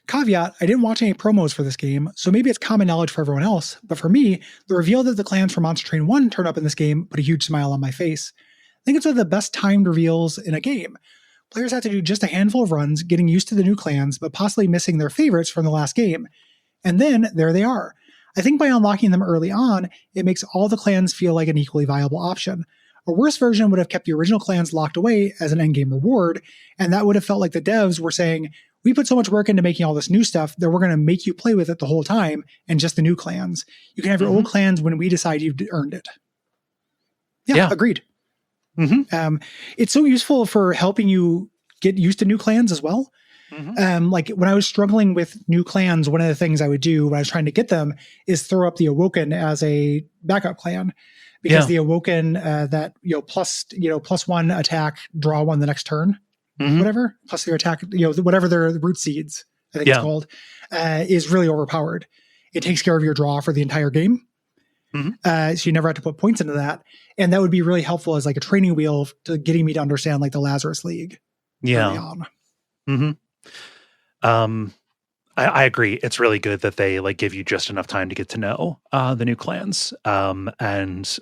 caveat, I didn't watch any promos for this game, so maybe it's common knowledge for everyone else, but for me, the reveal that the clans from Monster Train 1 turn up in this game put a huge smile on my face. I think it's one of the best timed reveals in a game. Players have to do just a handful of runs, getting used to the new clans, but possibly missing their favorites from the last game. And then, there they are. I think by unlocking them early on, it makes all the clans feel like an equally viable option. A worse version would have kept the original clans locked away as an endgame reward, and that would have felt like the devs were saying, we put so much work into making all this new stuff that we're going to make you play with it the whole time, and just the new clans. You can have your old clans when we decide you've earned it. Yeah. Agreed. It's so useful for helping you get used to new clans as well. Like when I was struggling with new clans, one of the things I would do when I was trying to get them is throw up the Awoken as a backup clan, because the Awoken plus 1 attack, draw 1 the next turn, whatever, plus their attack, whatever their root seeds, I think it's called, is really overpowered. It takes care of your draw for the entire game. So you never have to put points into that. And that would be really helpful as like a training wheel to getting me to understand like the Lazarus League. Early on. I agree. It's really good that they like give you just enough time to get to know the new clans. And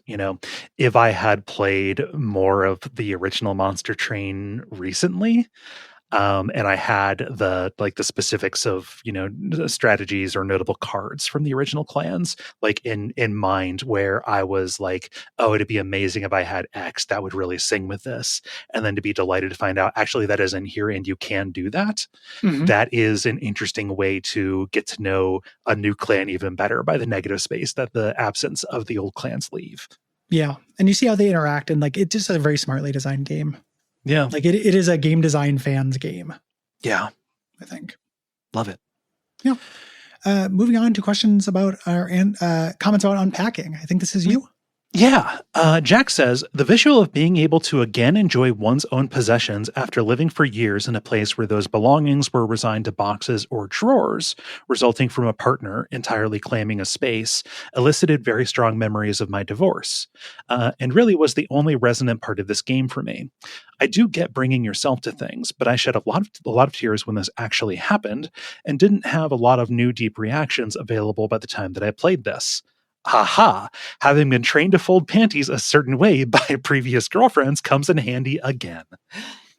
if I had played more of the original Monster Train recently, And I had the specifics of, strategies or notable cards from the original clans, like in mind, where I was like, oh, it'd be amazing if I had X that would really sing with this. And then to be delighted to find out actually that is in here and you can do that. Mm-hmm. That is an interesting way to get to know a new clan even better by the negative space that the absence of the old clans leave. Yeah. And you see how they interact, and like it's just a very smartly designed game. Yeah. Like it is a game design fans game. Yeah. I think. Love it. Yeah. Moving on to questions about comments about unpacking. I think this is you. Yeah. Jack says, the visual of being able to again enjoy one's own possessions after living for years in a place where those belongings were resigned to boxes or drawers, resulting from a partner entirely claiming a space, elicited very strong memories of my divorce, and really was the only resonant part of this game for me. I do get bringing yourself to things, but I shed a lot of tears when this actually happened and didn't have a lot of new deep reactions available by the time that I played this. Haha, having been trained to fold panties a certain way by previous girlfriends comes in handy again.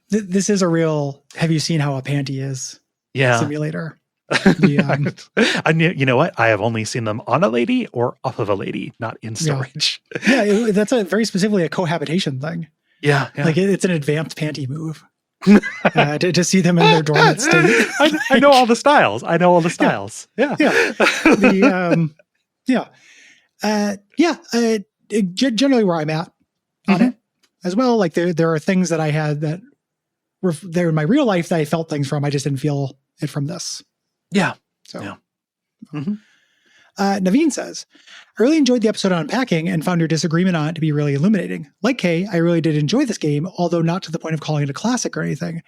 This is a real, have you seen how a panty is? Yeah. Simulator. I knew, you know what? I have only seen them on a lady or off of a lady, not in storage. Yeah, that's very specifically a cohabitation thing. Yeah. Like it's an advanced panty move. To see them in their dormant state. I know all the styles. Yeah. Generally where I'm at on it as well. Like there are things that I had that were there in my real life that I felt things from. I just didn't feel it from this. Yeah. So, yeah. Naveen says, I really enjoyed the episode on unpacking and found your disagreement on it to be really illuminating. Like Kay, I really did enjoy this game, although not to the point of calling it a classic or anything.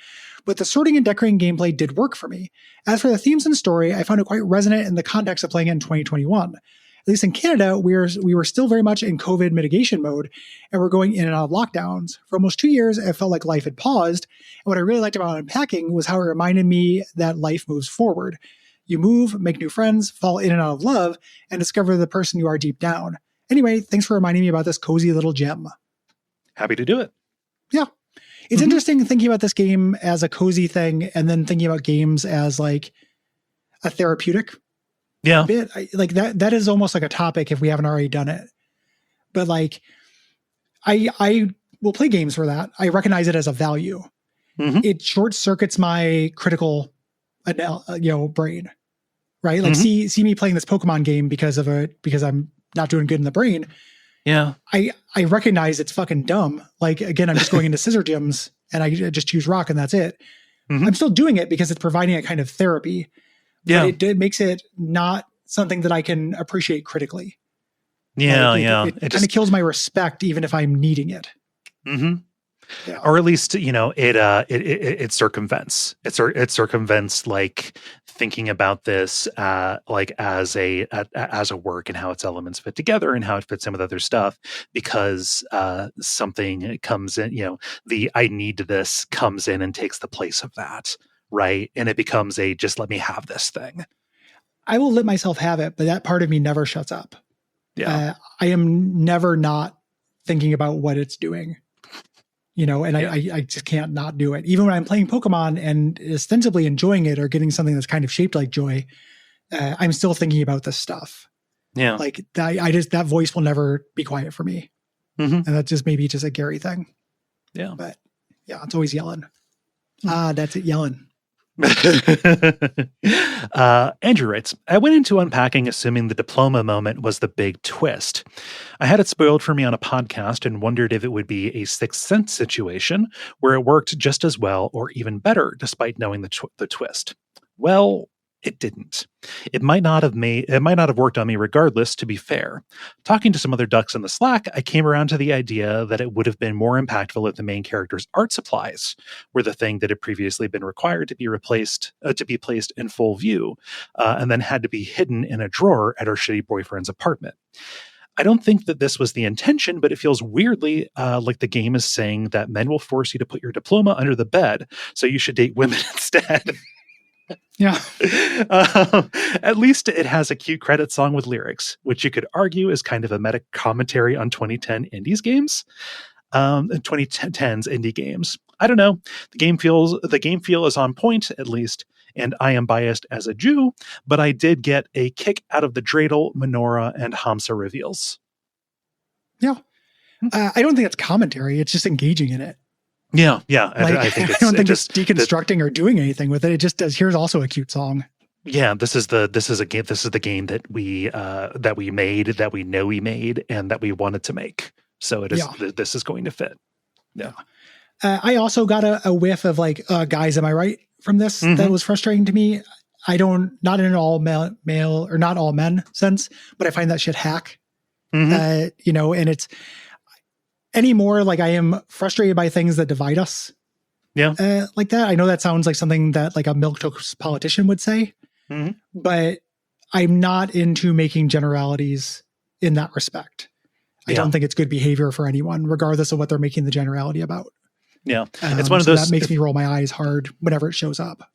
But the sorting and decorating gameplay did work for me. As for the themes and story, I found it quite resonant in the context of playing it in 2021. At least in Canada, we were still very much in COVID mitigation mode, and we're going in and out of lockdowns. For almost 2 years, it felt like life had paused. And what I really liked about unpacking was how it reminded me that life moves forward. You move, make new friends, fall in and out of love, and discover the person you are deep down. Anyway, thanks for reminding me about this cozy little gem. Happy to do it. Yeah. It's interesting thinking about this game as a cozy thing and then thinking about games as like a therapeutic. Yeah. Bit. Like that is almost like a topic if we haven't already done it. But like I will play games for that. I recognize it as a value. It short circuits my critical brain. Right? Like see me playing this Pokemon game because I'm not doing good in the brain. Yeah. I recognize it's fucking dumb. Like again, I'm just going into scissor gyms and I just choose rock and that's it. I'm still doing it because it's providing a kind of therapy. Yeah. But it makes it not something that I can appreciate critically. Yeah, like it kind of kills my respect even if I'm needing it. Yeah. Or at least, it circumvents. It circumvents like thinking about this like as a work and how its elements fit together and how it fits in with other stuff, because something comes in, the I need this comes in and takes the place of that. Right. And it becomes just let me have this thing. I will let myself have it, but that part of me never shuts up. Yeah. I am never not thinking about what it's doing, and I just can't not do it. Even when I'm playing Pokemon and ostensibly enjoying it or getting something that's kind of shaped like joy, I'm still thinking about this stuff. Yeah. Like that voice will never be quiet for me. And that's just maybe just a Gary thing. Yeah. But yeah, it's always yelling. That's it, yelling. Andrew writes, I went into unpacking assuming the diploma moment was the big twist. I had it spoiled for me on a podcast and wondered if it would be a Sixth Sense situation where it worked just as well or even better despite knowing the twist. Well, it didn't. It might not have worked on me regardless, to be fair. Talking to some other ducks in the Slack, I came around to the idea that it would have been more impactful if the main character's art supplies were the thing that had previously been required to be placed in full view, and then had to be hidden in a drawer at her shitty boyfriend's apartment. I don't think that this was the intention, but it feels weirdly like the game is saying that men will force you to put your diploma under the bed, so you should date women instead. Yeah. At least it has a cute credit song with lyrics, which you could argue is kind of a meta commentary on 2010 2010s indie games. I don't know. The game feel is on point, at least, and I am biased as a Jew, but I did get a kick out of the dreidel, menorah, and Hamsa reveals. Yeah. I don't think it's commentary. It's just engaging in it. Yeah. I don't think it's deconstructing or doing anything with it. It just does. Here's also a cute song. Yeah, this is the game that we made, that we know we made, and that we wanted to make. So this is going to fit. Yeah. I also got a whiff of like, guys, am I right from this? That was frustrating to me. Not in an all male or not all men sense, but I find that shit hack. And it's anymore. Like I am frustrated by things that divide us. Yeah. Like that. I know that sounds like something that like a milquetoast politician would say, but I'm not into making generalities in that respect. I don't think it's good behavior for anyone, regardless of what they're making the generality about. Yeah. It's one of those that makes me roll my eyes hard whenever it shows up.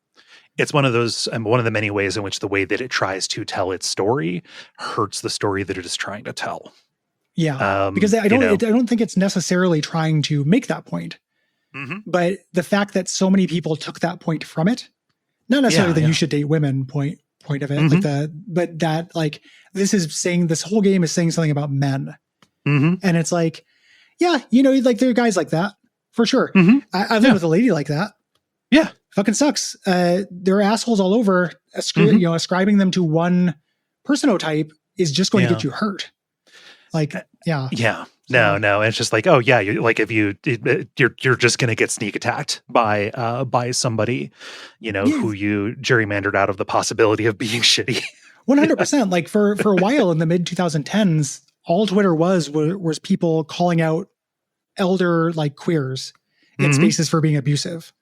It's one of those, one of the many ways in which the way that it tries to tell its story hurts the story that it is trying to tell. Yeah. Because I don't think it's necessarily trying to make that point, but the fact that so many people took that point from it, not necessarily the you should date women point of it, but that like, this whole game is saying something about men. And it's like, like there are guys like that for sure. I've lived with a lady like that. Yeah. Fucking sucks. There are assholes all over. Ascribing them to one personotype is just going to get you hurt. Like, yeah. Yeah. No. It's just like, oh yeah. You're just going to get sneak attacked by somebody, who you gerrymandered out of the possibility of being shitty. 100%. Like for a while in the mid 2010s, all Twitter was people calling out elder like queers in spaces for being abusive.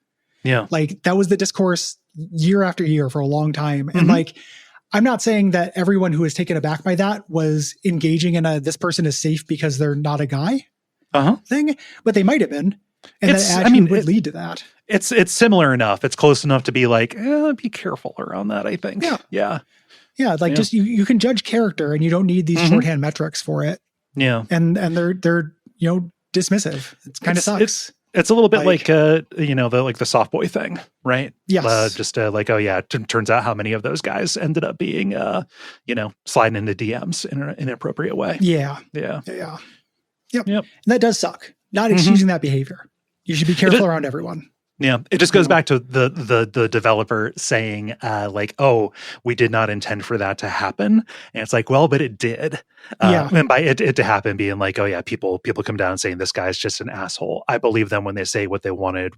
Yeah. Like that was the discourse year after year for a long time. And like, I'm not saying that everyone who was taken aback by that was engaging in this person is safe because they're not a guy thing, but they might've been. And that attitude would lead to that. It's similar enough. It's close enough to be like, be careful around that, I think. Yeah. Yeah. Like just, you can judge character and you don't need these shorthand metrics for it. Yeah. And they're, dismissive. It kind of sucks. It's a little bit like the soft boy thing, right? Yes. Turns out how many of those guys ended up being, sliding into DMs in an inappropriate way. Yeah. Yep. And that does suck. Not excusing that behavior. You should be careful around everyone. Yeah, it just goes back to the developer saying oh, we did not intend for that to happen, and it's like, well, but it did. And by it to happen being like, oh yeah, people come down saying this guy's just an asshole. I believe them when they say what they wanted.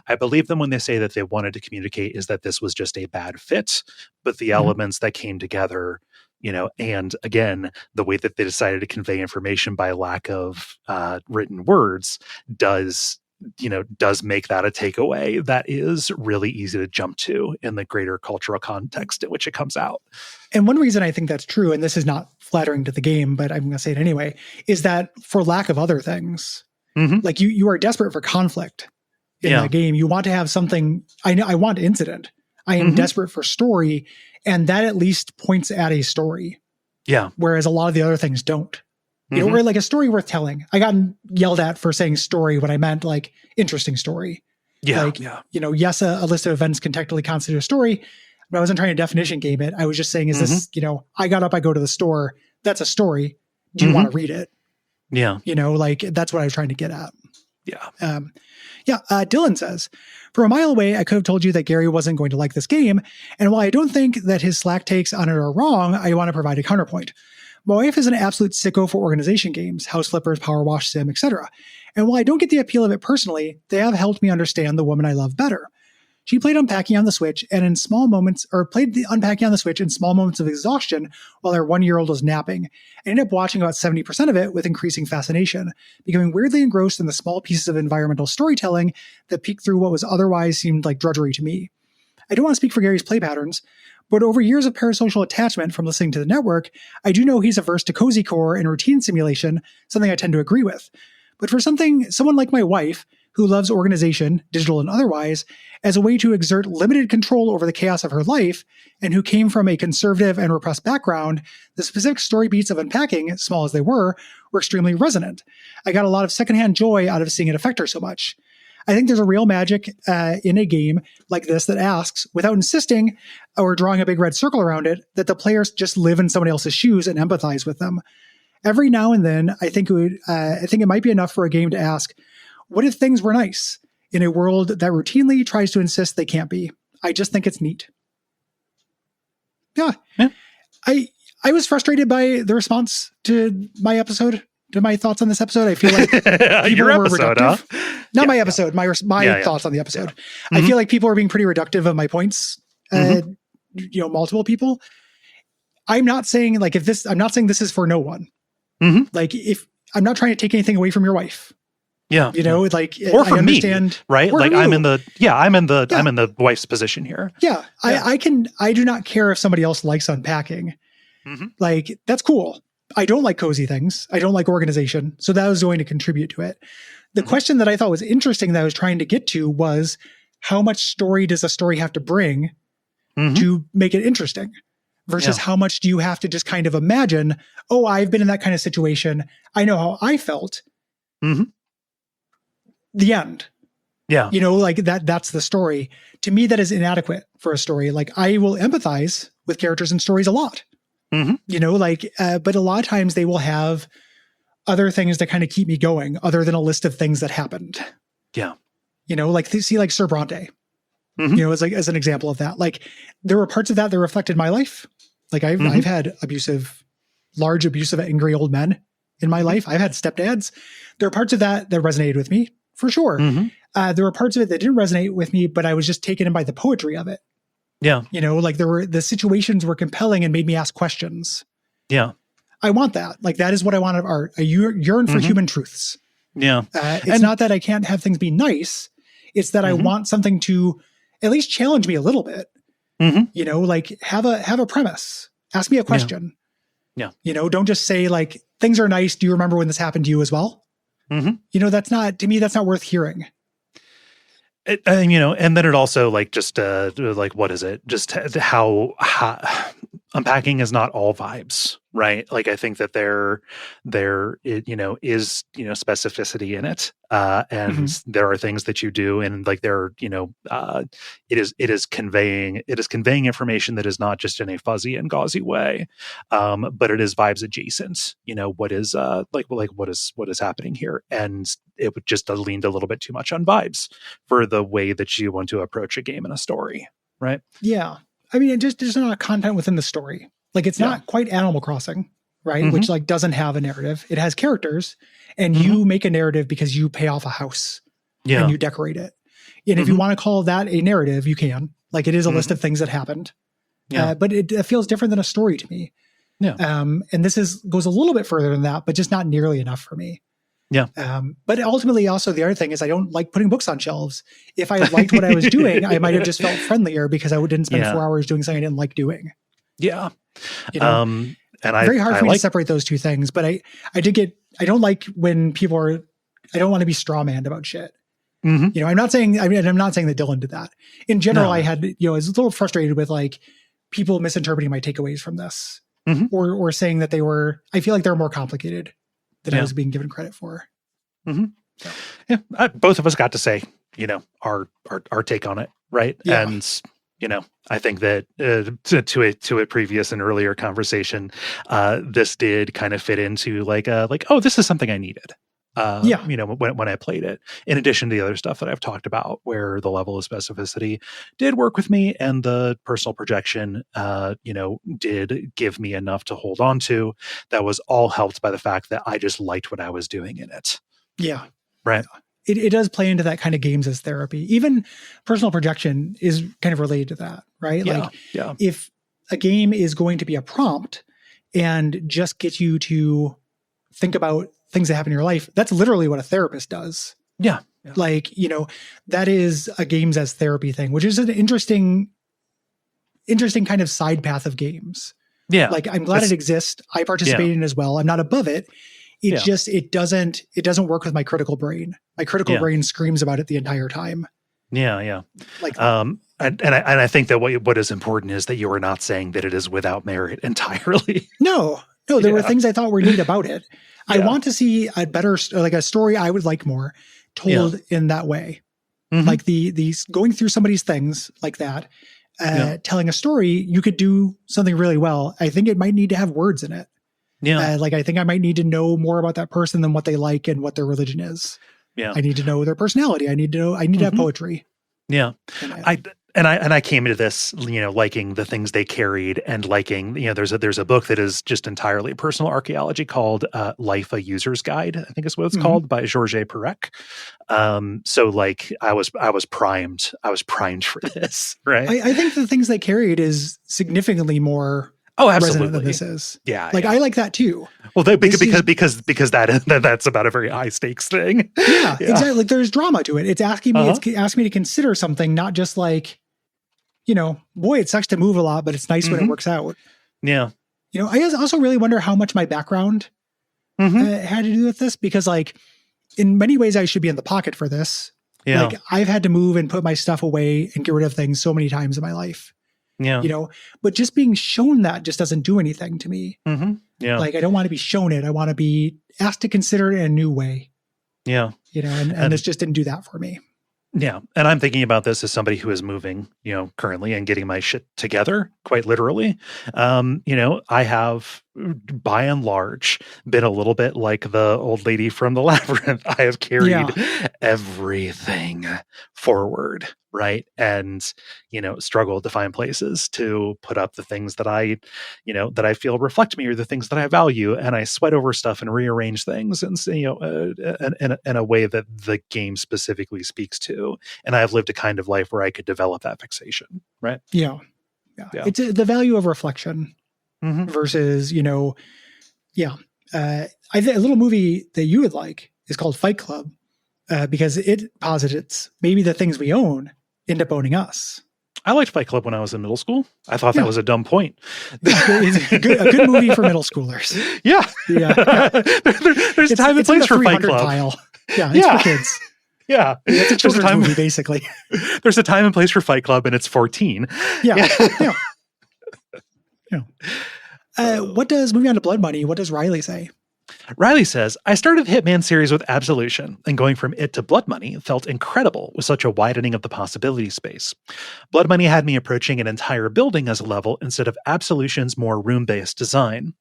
I believe them when they say that they wanted to communicate is that this was just a bad fit, but the elements that came together, and again, the way that they decided to convey information by lack of written words does make that a takeaway that is really easy to jump to in the greater cultural context in which it comes out. And one reason I think that's true, and this is not flattering to the game, but I'm going to say it anyway, is that for lack of other things, like you are desperate for conflict in the game. You want to have something. I want incident. I am desperate for story, and that at least points at a story. Yeah. Whereas a lot of the other things don't. We're like a story worth telling. I got yelled at for saying story when I meant like interesting story. Yeah. Like, yes, a list of events can technically constitute a story, but I wasn't trying to definition game it. I was just saying, is this, I got up, I go to the store. That's a story. Do you want to read it? Yeah. That's what I was trying to get at. Yeah. Dylan says, from a mile away, I could have told you that Gary wasn't going to like this game. And while I don't think that his Slack takes on it are wrong, I want to provide a counterpoint. My wife is an absolute sicko for organization games, house flippers, power wash sim, etc. And while I don't get the appeal of it personally, they have helped me understand the woman I love better. She played Unpacking on the Switch and in small moments, or played the Unpacking on the Switch in small moments of exhaustion while her 1-year-old was napping. I ended up watching about 70% of it with increasing fascination, becoming weirdly engrossed in the small pieces of environmental storytelling that peek through what was otherwise seemed like drudgery to me. I don't want to speak for Gary's play patterns, but over years of parasocial attachment from listening to the network, I do know he's averse to cozy core and routine simulation, something I tend to agree with. But for someone like my wife, who loves organization, digital and otherwise, as a way to exert limited control over the chaos of her life, and who came from a conservative and repressed background, the specific story beats of Unpacking, small as they were extremely resonant. I got a lot of secondhand joy out of seeing it affect her so much. I think there's a real magic in a game like this that asks, without insisting or drawing a big red circle around it, that the players just live in somebody else's shoes and empathize with them. Every now and then, I think it might be enough for a game to ask, what if things were nice in a world that routinely tries to insist they can't be? I just think it's neat. Yeah. I was frustrated by the response to my episode, to my thoughts on this episode. I feel like people were reductive. Huh? Not my episode, my thoughts on the episode. Yeah. Mm-hmm. I feel like people are being pretty reductive of my points. Multiple people. I'm not saying this is for no one. Mm-hmm. Like, if I'm not trying to take anything away from your wife. Yeah. Like, or from me, right? Like, I'm in the wife's position here. Yeah. I do not care if somebody else likes unpacking. Mm-hmm. Like, that's cool. I don't like cozy things. I don't like organization. So that was going to contribute to it. The question that I thought was interesting that I was trying to get to was, how much story does a story have to bring to make it interesting? Versus how much do you have to just kind of imagine, oh, I've been in that kind of situation. I know how I felt. Mm-hmm. The end. Yeah. Like that's the story. To me, that is inadequate for a story. Like, I will empathize with characters in stories a lot. Mm-hmm. But a lot of times they will have other things that kind of keep me going other than a list of things that happened. Yeah. Like Sir Bronte. Mm-hmm. As an example of that. Like, there were parts of that reflected my life. Like, I've had large abusive, angry old men in my life. I've had stepdads. There are parts of that resonated with me, for sure. Mm-hmm. There were parts of it that didn't resonate with me, but I was just taken in by the poetry of it. Yeah. Like, the situations were compelling and made me ask questions. Yeah. I want that. Like, that is what I want out of art. I yearn for human truths. Yeah. It's not that I can't have things be nice. It's that I want something to at least challenge me a little bit. Mm-hmm. Like, have a premise. Ask me a question. Yeah. Don't just say, like, things are nice. Do you remember when this happened to you as well? Mm-hmm. That's not worth hearing. And then it also, like, just like, what is it? Just how unpacking is not all vibes, right? Like, I think that there is specificity in it, and there are things that you do, and like it is conveying information that is not just in a fuzzy and gauzy way, but it is vibes adjacent. What is what is happening here, and it would just leaned a little bit too much on vibes for the way that you want to approach a game and a story, right? Yeah. I mean, there's not content within the story. Like, it's not quite Animal Crossing, right? Which, like, doesn't have a narrative. It has characters, and you make a narrative because you pay off a house and you decorate it. And if you want to call that a narrative, you can. Like, it is a list of things that happened. Yeah. But it feels different than a story to me. Yeah. And this goes a little bit further than that, but just not nearly enough for me. Yeah. But ultimately, also, the other thing is, I don't like putting books on shelves. If I liked what I was doing, I might have just felt friendlier because I didn't spend 4 hours doing something I didn't like doing. Yeah. And very hard for me to separate those two things. But I don't like when people I don't want to be straw manned about shit. Mm-hmm. I'm not saying that Dylan did that. In general, I had, I was a little frustrated with, like, people misinterpreting my takeaways from this, or saying that I feel like they're more complicated than I was being given credit for. Mm-hmm. So. Yeah. Both of us got to say, our take on it. Right. Yeah. And, I think that to a previous and earlier conversation, this did kind of fit into oh, this is something I needed. When I played it, in addition to the other stuff that I've talked about, where the level of specificity did work with me, and the personal projection, did give me enough to hold on to. That was all helped by the fact that I just liked what I was doing in it. Yeah. Right. It does play into that kind of games as therapy. Even personal projection is kind of related to that, right? Yeah. If a game is going to be a prompt and just get you to think about things that happen in your life, that's literally what a therapist does. Yeah. That is a games as therapy thing, which is an interesting kind of side path of games. Yeah. Like, I'm glad it exists. I participate in it as well. I'm not above it. It doesn't work with my critical brain. My critical brain screams about it the entire time. Yeah. Yeah. And I think that what is important is that you are not saying that it is without merit entirely. No, there were things I thought were neat about it. I want to see a better, like, a story I would like more told in that way. Like these going through somebody's things like that, telling a story, you could do something really well. I think it might need to have words in it. Yeah. Like I think I might need to know more about that person than what they like and what their religion is. Yeah. I need to know their personality. I need to have poetry. Yeah. I came into this, liking the things they carried and liking, there's a book that is just entirely personal archaeology called Life, a User's Guide, I think is what it's called, by Georges Perec. So like I was primed for this, right? I think the things they carried is significantly more absolutely resonant than this is. Yeah. Like I like that too. Well, because that's about a very high stakes thing. Yeah, exactly. Like there's drama to it. It's asking me, it's asking me to consider something, not just like, boy, it sucks to move a lot, but it's nice when it works out. Yeah. I also really wonder how much my background had to do with this, because like in many ways I should be in the pocket for this. Yeah. Like I've had to move and put my stuff away and get rid of things so many times in my life. Yeah. But just being shown that just doesn't do anything to me. Yeah. Like I don't want to be shown it. I want to be asked to consider it in a new way. Yeah. And this just didn't do that for me. Yeah. And I'm thinking about this as somebody who is moving, currently and getting my shit together, quite literally. I have, by and large, been a little bit like the old lady from the Labyrinth. I have carried everything forward, right? And, struggled to find places to put up the things that I feel reflect me, or the things that I value. And I sweat over stuff and rearrange things and, in a way that the game specifically speaks to. And I've lived a kind of life where I could develop that fixation, right? Yeah. It's the value of reflection versus, I think a little movie that you would like is called Fight Club, because it posits maybe the things we own end up owning us. I liked Fight Club when I was in middle school. I thought that was a dumb point. It's a good movie for middle schoolers. Yeah. There's a time and place for Fight Club. Pile. Yeah, it's for kids. Yeah. It's a children's movie, basically. There's a time and place for Fight Club, and it's 14. Yeah. Moving on to Blood Money, what does Riley say? Riley says, I started the Hitman series with Absolution, and going from it to Blood Money felt incredible with such a widening of the possibility space. Blood Money had me approaching an entire building as a level instead of Absolution's more room-based design.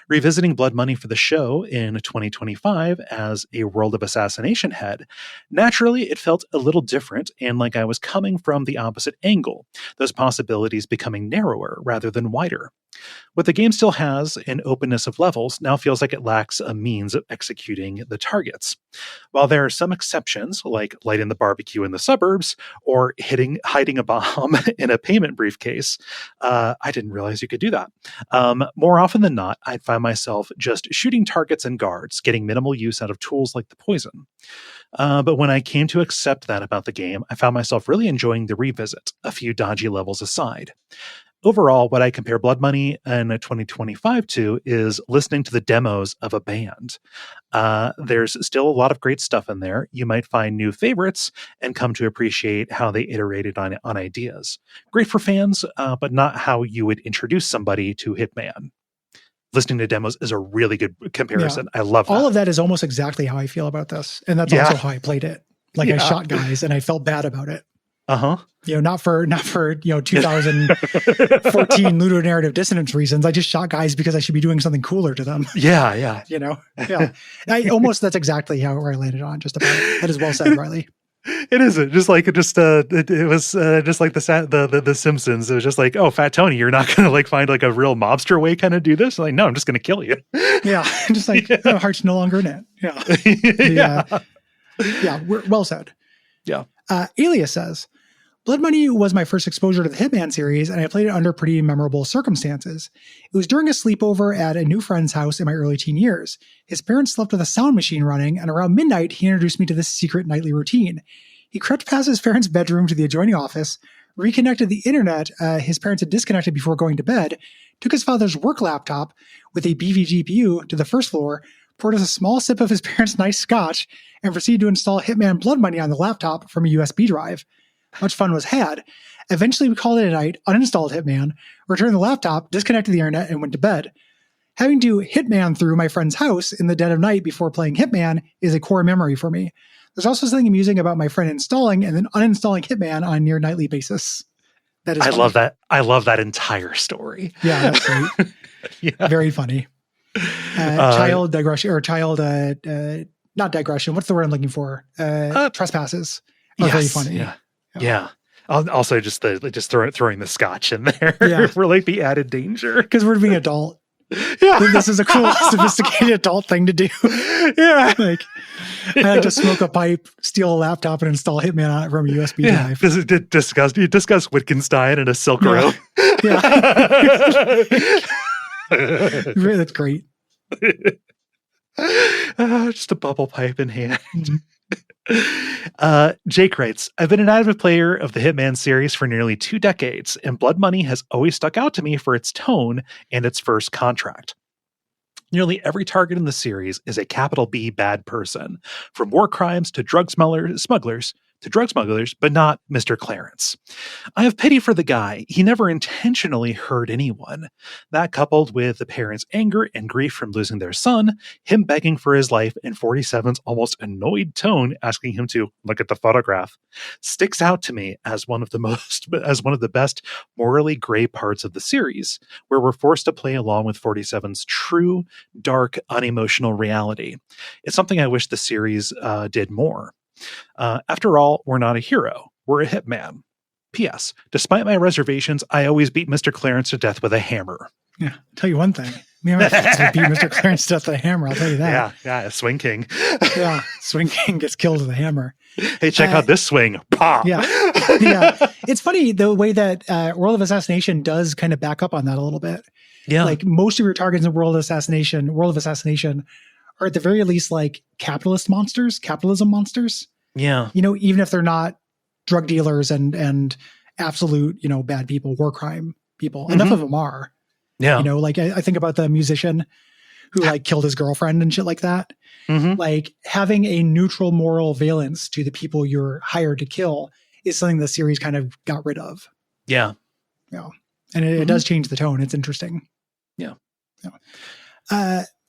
Revisiting Blood Money for the show in 2025 as a World of Assassination head, naturally it felt a little different and like I was coming from the opposite angle, those possibilities becoming narrower rather than wider. What the game still has in openness of levels now feels like it lacks a means of executing the targets. While there are some exceptions, like lighting the barbecue in the suburbs or hiding a bomb in a payment briefcase, I didn't realize you could do that. More often than not, I'd find myself just shooting targets and guards, getting minimal use out of tools like the poison. But when I came to accept that about the game, I found myself really enjoying the revisit, a few dodgy levels aside. Overall, what I compare Blood Money in 2025 to is listening to the demos of a band. There's still a lot of great stuff in there. You might find new favorites and come to appreciate how they iterated on ideas. Great for fans, but not how you would introduce somebody to Hitman. Listening to demos is a really good comparison. I love that. All of that is almost exactly how I feel about this. And that's also how I played it. Like I shot guys and I felt bad about it. Not for 2014 ludonarrative dissonance reasons. I just shot guys because I should be doing something cooler to them. Yeah. That's exactly how I landed on. Just about it. That is well said, Riley. It isn't just like it was just like the Simpsons. It was just like, oh, Fat Tony, you're not gonna like find like a real mobster way kind of do this. Like, no, I'm just gonna kill you. Yeah, just like oh, heart's no longer in it. We're well said. Yeah. Alias says, Blood Money was my first exposure to the Hitman series, and I played it under pretty memorable circumstances. It was during a sleepover at a new friend's house in my early teen years. His parents slept with a sound machine running, and around midnight, he introduced me to this secret nightly routine. He crept past his parents' bedroom to the adjoining office, reconnected the internet his parents had disconnected before going to bed, took his father's work laptop with a beefy GPU to the first floor, poured us a small sip of his parents' nice scotch, and proceeded to install Hitman Blood Money on the laptop from a USB drive. Much fun was had. Eventually, we called it a night, uninstalled Hitman, returned the laptop, disconnected the internet, and went to bed. Having to hitman through my friend's house in the dead of night before playing Hitman is a core memory for me. There's also something amusing about my friend installing and then uninstalling Hitman on a near nightly basis. That is funny. love that. I love that entire story. Yeah, that's great. Yeah. Very funny. Child digression, or child, not digression. What's the word I'm looking for? Trespasses are very funny. Yeah. Also, just throwing the scotch in there for like the added danger, because we're being adult. Yeah, this is a cool, sophisticated adult thing to do. Yeah, like I like to smoke a pipe, steal a laptop, and install Hitman on it from a USB drive. This is discuss Wittgenstein and a Silk Road. Yeah, that's great. Just a bubble pipe in hand. Jake writes, I've been an avid player of the Hitman series for nearly 2 decades, and Blood Money has always stuck out to me for its tone and its first contract. Nearly every target in the series is a capital B bad person, from war crimes to drug smugglers, but not Mr. Clarence. I have pity for the guy. He never intentionally hurt anyone. That, coupled with the parents' anger and grief from losing their son, him begging for his life, and 47's almost annoyed tone asking him to look at the photograph, sticks out to me as one of the best morally gray parts of the series, where we're forced to play along with 47's true, dark, unemotional reality. It's something I wish the series did more. After all, we're not a hero. We're a hitman. P.S. Despite my reservations, I always beat Mr. Clarence to death with a hammer. Yeah, I'll tell you one thing. Me and my friends would beat Mr. Clarence to death with a hammer. I'll tell you that. Yeah, Swing King. Yeah, Swing King gets killed with a hammer. Hey, check out this swing. Pop. Yeah. It's funny the way that World of Assassination does kind of back up on that a little bit. Yeah. Like most of your targets in World of Assassination are at the very least like capitalism monsters. Yeah. Even if they're not drug dealers and absolute, bad people, war crime people. Mm-hmm. Enough of them are. Yeah. Like I think about the musician who like killed his girlfriend and shit like that. Mm-hmm. Like having a neutral moral valence to the people you're hired to kill is something the series kind of got rid of. Yeah. Yeah. And it does change the tone. It's interesting. Yeah.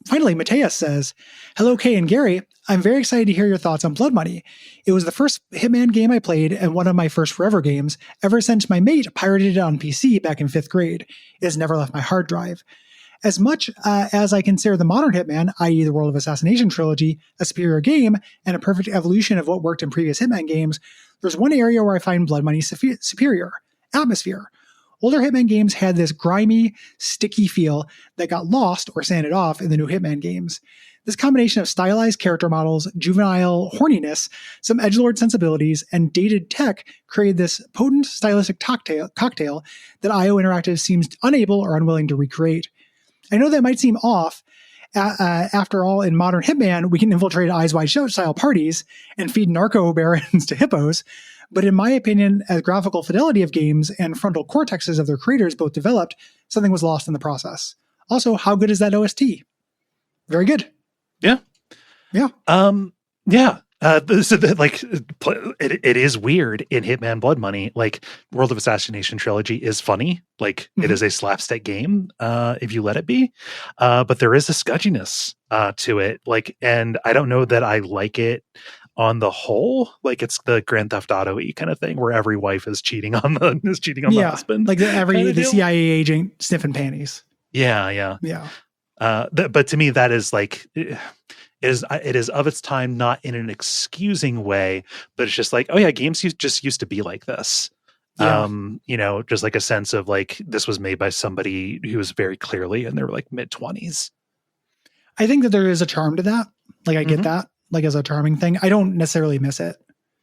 Finally, Mateus says, hello, Kay and Gary. I'm very excited to hear your thoughts on Blood Money. It was the first Hitman game I played and one of my first forever games ever since my mate pirated it on PC back in 5th grade. It has never left my hard drive. As much as I consider the modern Hitman, i.e. the World of Assassination trilogy, a superior game and a perfect evolution of what worked in previous Hitman games, there's one area where I find Blood Money superior: atmosphere. Older Hitman games had this grimy, sticky feel that got lost or sanded off in the new Hitman games. This combination of stylized character models, juvenile horniness, some edgelord sensibilities, and dated tech created this potent stylistic cocktail that IO Interactive seems unable or unwilling to recreate. I know that might seem off. After all, in modern Hitman, we can infiltrate Eyes Wide Shut style parties and feed narco barons to hippos. But in my opinion, as graphical fidelity of games and frontal cortexes of their creators both developed, something was lost in the process. Also, how good is that OST? Very good. Yeah. Yeah. It is weird in Hitman Blood Money. Like, World of Assassination trilogy is funny. Like, it is a slapstick game, if you let it be. But there is a scudginess to it. Like, and I don't know that I like it on the whole. Like, it's the Grand Theft Auto-y kind of thing where every wife is cheating on the husband. Like the CIA agent sniffing panties. Yeah. But to me, that is like, it is of its time, not in an excusing way, but it's just like, oh yeah, games just used to be like this. Yeah. Just like a sense of like, this was made by somebody who was very clearly in their like mid-20s. I think that there is a charm to that. Like I get that, like as a charming thing. I don't necessarily miss it.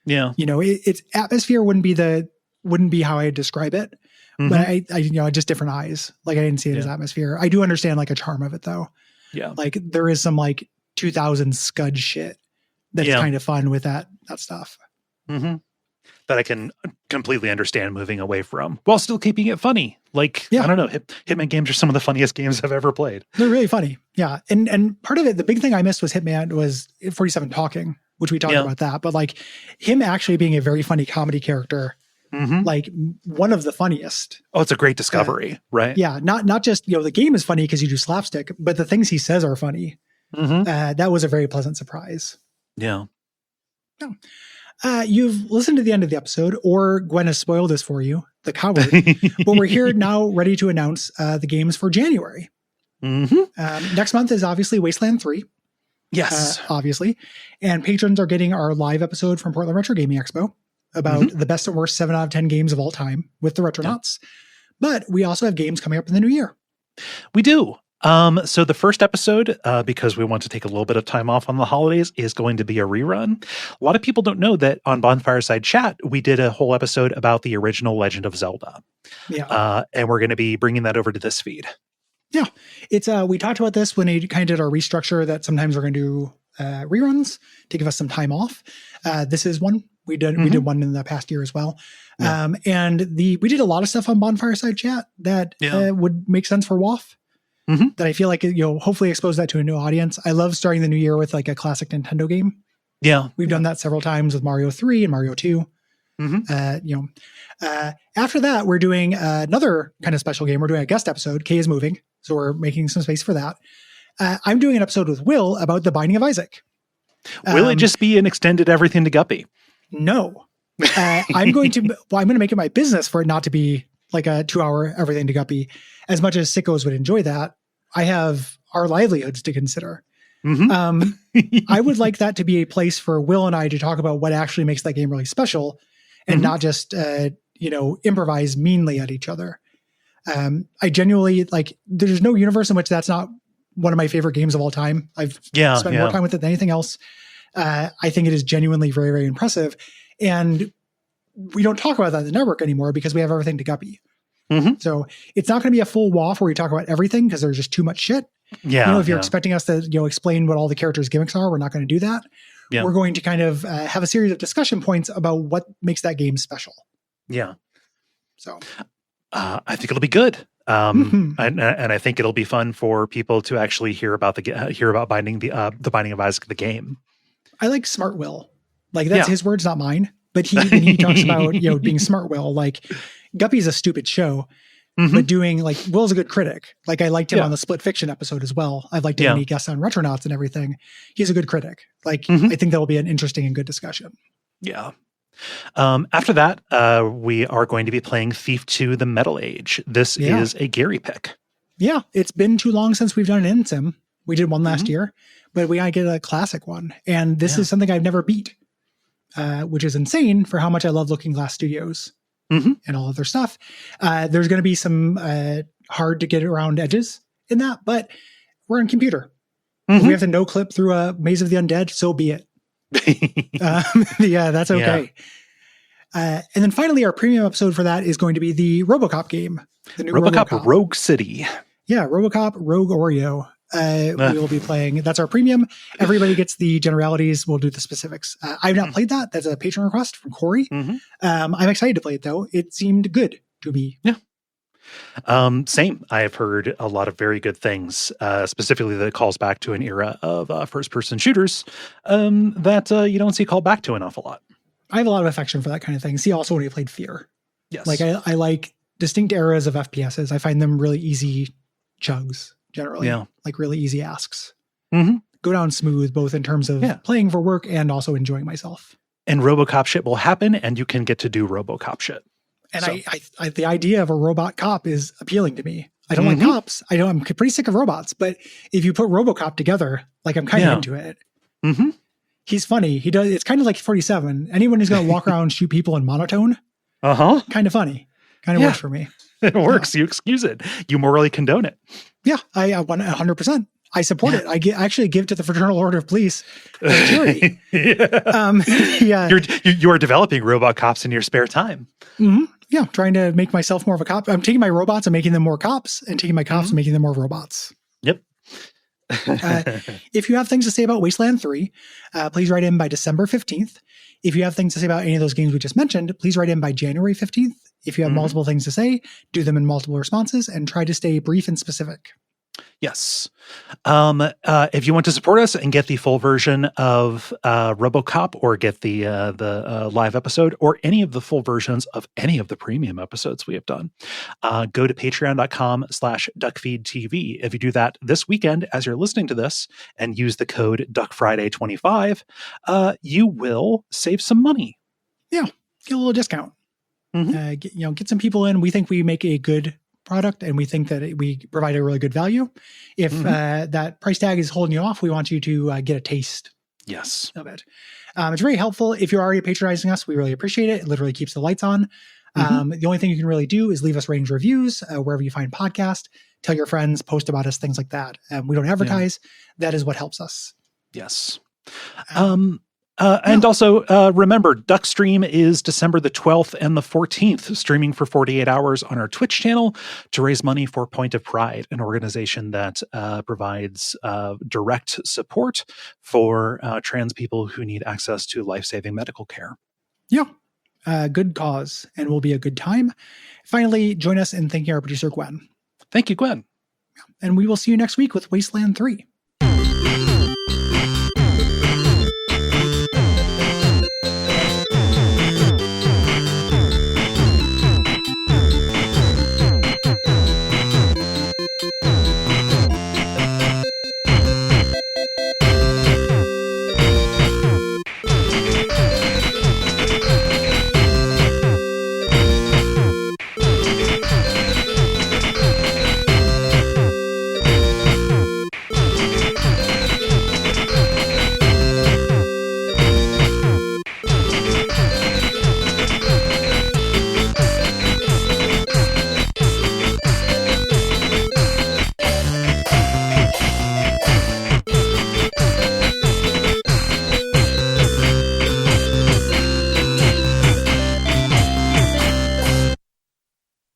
Yeah. Its atmosphere wouldn't be how I describe it. But I just different eyes. Like I didn't see it as atmosphere. I do understand like a charm of it though. Yeah. Like there is some like 2000 scud shit that's kind of fun with that stuff. Mm-hmm. That I can completely understand moving away from while still keeping it funny. Like, I don't know. Hitman games are some of the funniest games I've ever played. They're really funny. Yeah. And part of it, the big thing I missed was Hitman was 47 talking, which we talked about that, but like him actually being a very funny comedy character Like one of the funniest. Oh, it's a great discovery, right? Yeah, not just, the game is funny because you do slapstick, but the things he says are funny. That was a very pleasant surprise. Yeah. You've listened to the end of the episode, or Gwen has spoiled this for you, the coward. But we're here now ready to announce the games for January. Next month is obviously Wasteland 3. Yes. Obviously. And patrons are getting our live episode from Portland Retro Gaming Expo about the best and worst 7 out of 10 games of all time with the Retronauts. But we also have games coming up in the new year. We do. So the first episode, because we want to take a little bit of time off on the holidays, is going to be a rerun. A lot of people don't know that on Bonefireside Chat, we did a whole episode about the original Legend of Zelda. Yeah. And we're going to be bringing that over to this feed. Yeah. It's we talked about this when we kind of did our restructure that sometimes we're going to do reruns to give us some time off. This is one. We did one in the past year as well. Yeah. And we did a lot of stuff on Bonefireside Chat that would make sense for WOFF. That I feel like, hopefully expose that to a new audience. I love starting the new year with like a classic Nintendo game. Yeah. We've done that several times with Mario 3 and Mario 2. After that, we're doing another kind of special game. We're doing a guest episode. Kay is moving, so we're making some space for that. I'm doing an episode with Will about The Binding of Isaac. Will it just be an extended everything to Guppy? No. I'm going to make it my business for it not to be like a 2-hour everything to Guppy. As much as sickos would enjoy that, I have our livelihoods to consider. I would like that to be a place for Will and I to talk about what actually makes that game really special and not just, improvise meanly at each other. I genuinely there's no universe in which that's not one of my favorite games of all time. I've spent more time with it than anything else. I think it is genuinely very, very impressive. And we don't talk about that in the network anymore because we have everything to Guppy. So it's not going to be a full WOFF where we talk about everything because there's just too much shit. If you're expecting us to, explain what all the characters' gimmicks are, we're not going to do that. Yeah. We're going to kind of have a series of discussion points about what makes that game special. Yeah. So I think it'll be good. And I think it'll be fun for people to actually hear about Binding the Binding of Isaac, the game. I like Smart Will. That's his words, not mine. But he talks about, being Smart Will. Guppy's a stupid show, but doing Will's a good critic. I liked him on the Split Fiction episode as well. I've liked him when he guests on Retronauts and everything. He's a good critic. I think that will be an interesting and good discussion. Yeah. After that, we are going to be playing Theif II: The Metal Age. This is a Gary pick. Yeah. It's been too long since we've done an in-sim. We did one last year, but we got to get a classic one. And this is something I've never beat, which is insane for how much I love Looking Glass Studios. And all of their stuff. There's going to be some hard to get around edges in that, but we're on computer. If we have to no clip through a Maze of the Undead, so be it. That's okay. And then finally, our premium episode for that is going to be the RoboCop game. The new RoboCop Rogue City. Yeah, RoboCop Rogue Oreo. We will be playing. That's our premium. Everybody gets the generalities. We'll do the specifics. I've not played that. That's a patron request from Corey. I'm excited to play it though. It seemed good to me. Yeah. Same. I have heard a lot of very good things, specifically that calls back to an era of first-person shooters that you don't see called back to an awful lot. I have a lot of affection for that kind of thing. See, also when we played Fear. Yes. I like distinct eras of FPSs. I find them really easy chugs. Generally, really easy asks. Go down smooth, both in terms of playing for work and also enjoying myself. And RoboCop shit will happen, and you can get to do RoboCop shit. And I the idea of a robot cop is appealing to me. I don't like cops. I'm pretty sick of robots, but if you put RoboCop together, I'm kind of into it. He's funny. He does. It's kind of like 47. Anyone who's going to walk around and shoot people in monotone, kind of funny. Kind of works for me. It works. You excuse it. You morally condone it. Yeah, I 100%. I support it. I actually give to the Fraternal Order of Police charity. You are developing robot cops in your spare time. Yeah, trying to make myself more of a cop. I'm taking my robots and making them more cops, and taking my cops and making them more robots. Yep. If you have things to say about Wasteland 3, please write in by December 15th. If you have things to say about any of those games we just mentioned, please write in by January 15th. If you have multiple things to say, do them in multiple responses and try to stay brief and specific. Yes. If you want to support us and get the full version of RoboCop, or get the live episode, or any of the full versions of any of the premium episodes we have done, go to patreon.com/DuckFeed.tv. If you do that this weekend as you're listening to this and use the code DuckFriday25, you will save some money. Yeah, get a little discount. Mm-hmm. Get some people in. We think we make a good product, and we think that we provide a really good value. If that price tag is holding you off, we want you to get a taste of it. It's very helpful. If you're already patronizing us, we really appreciate it. It literally keeps the lights on. The only thing you can really do is leave us ratings, reviews wherever you find podcast. Tell your friends, post about us, things like that. We don't advertise. That is what helps us. Yes. And also, remember, Duckstream is December the 12th and the 14th, streaming for 48 hours on our Twitch channel to raise money for Point of Pride, an organization that provides direct support for trans people who need access to life-saving medical care. Yeah, good cause, and will be a good time. Finally, join us in thanking our producer, Gwen. Thank you, Gwen. And we will see you next week with Wasteland 3.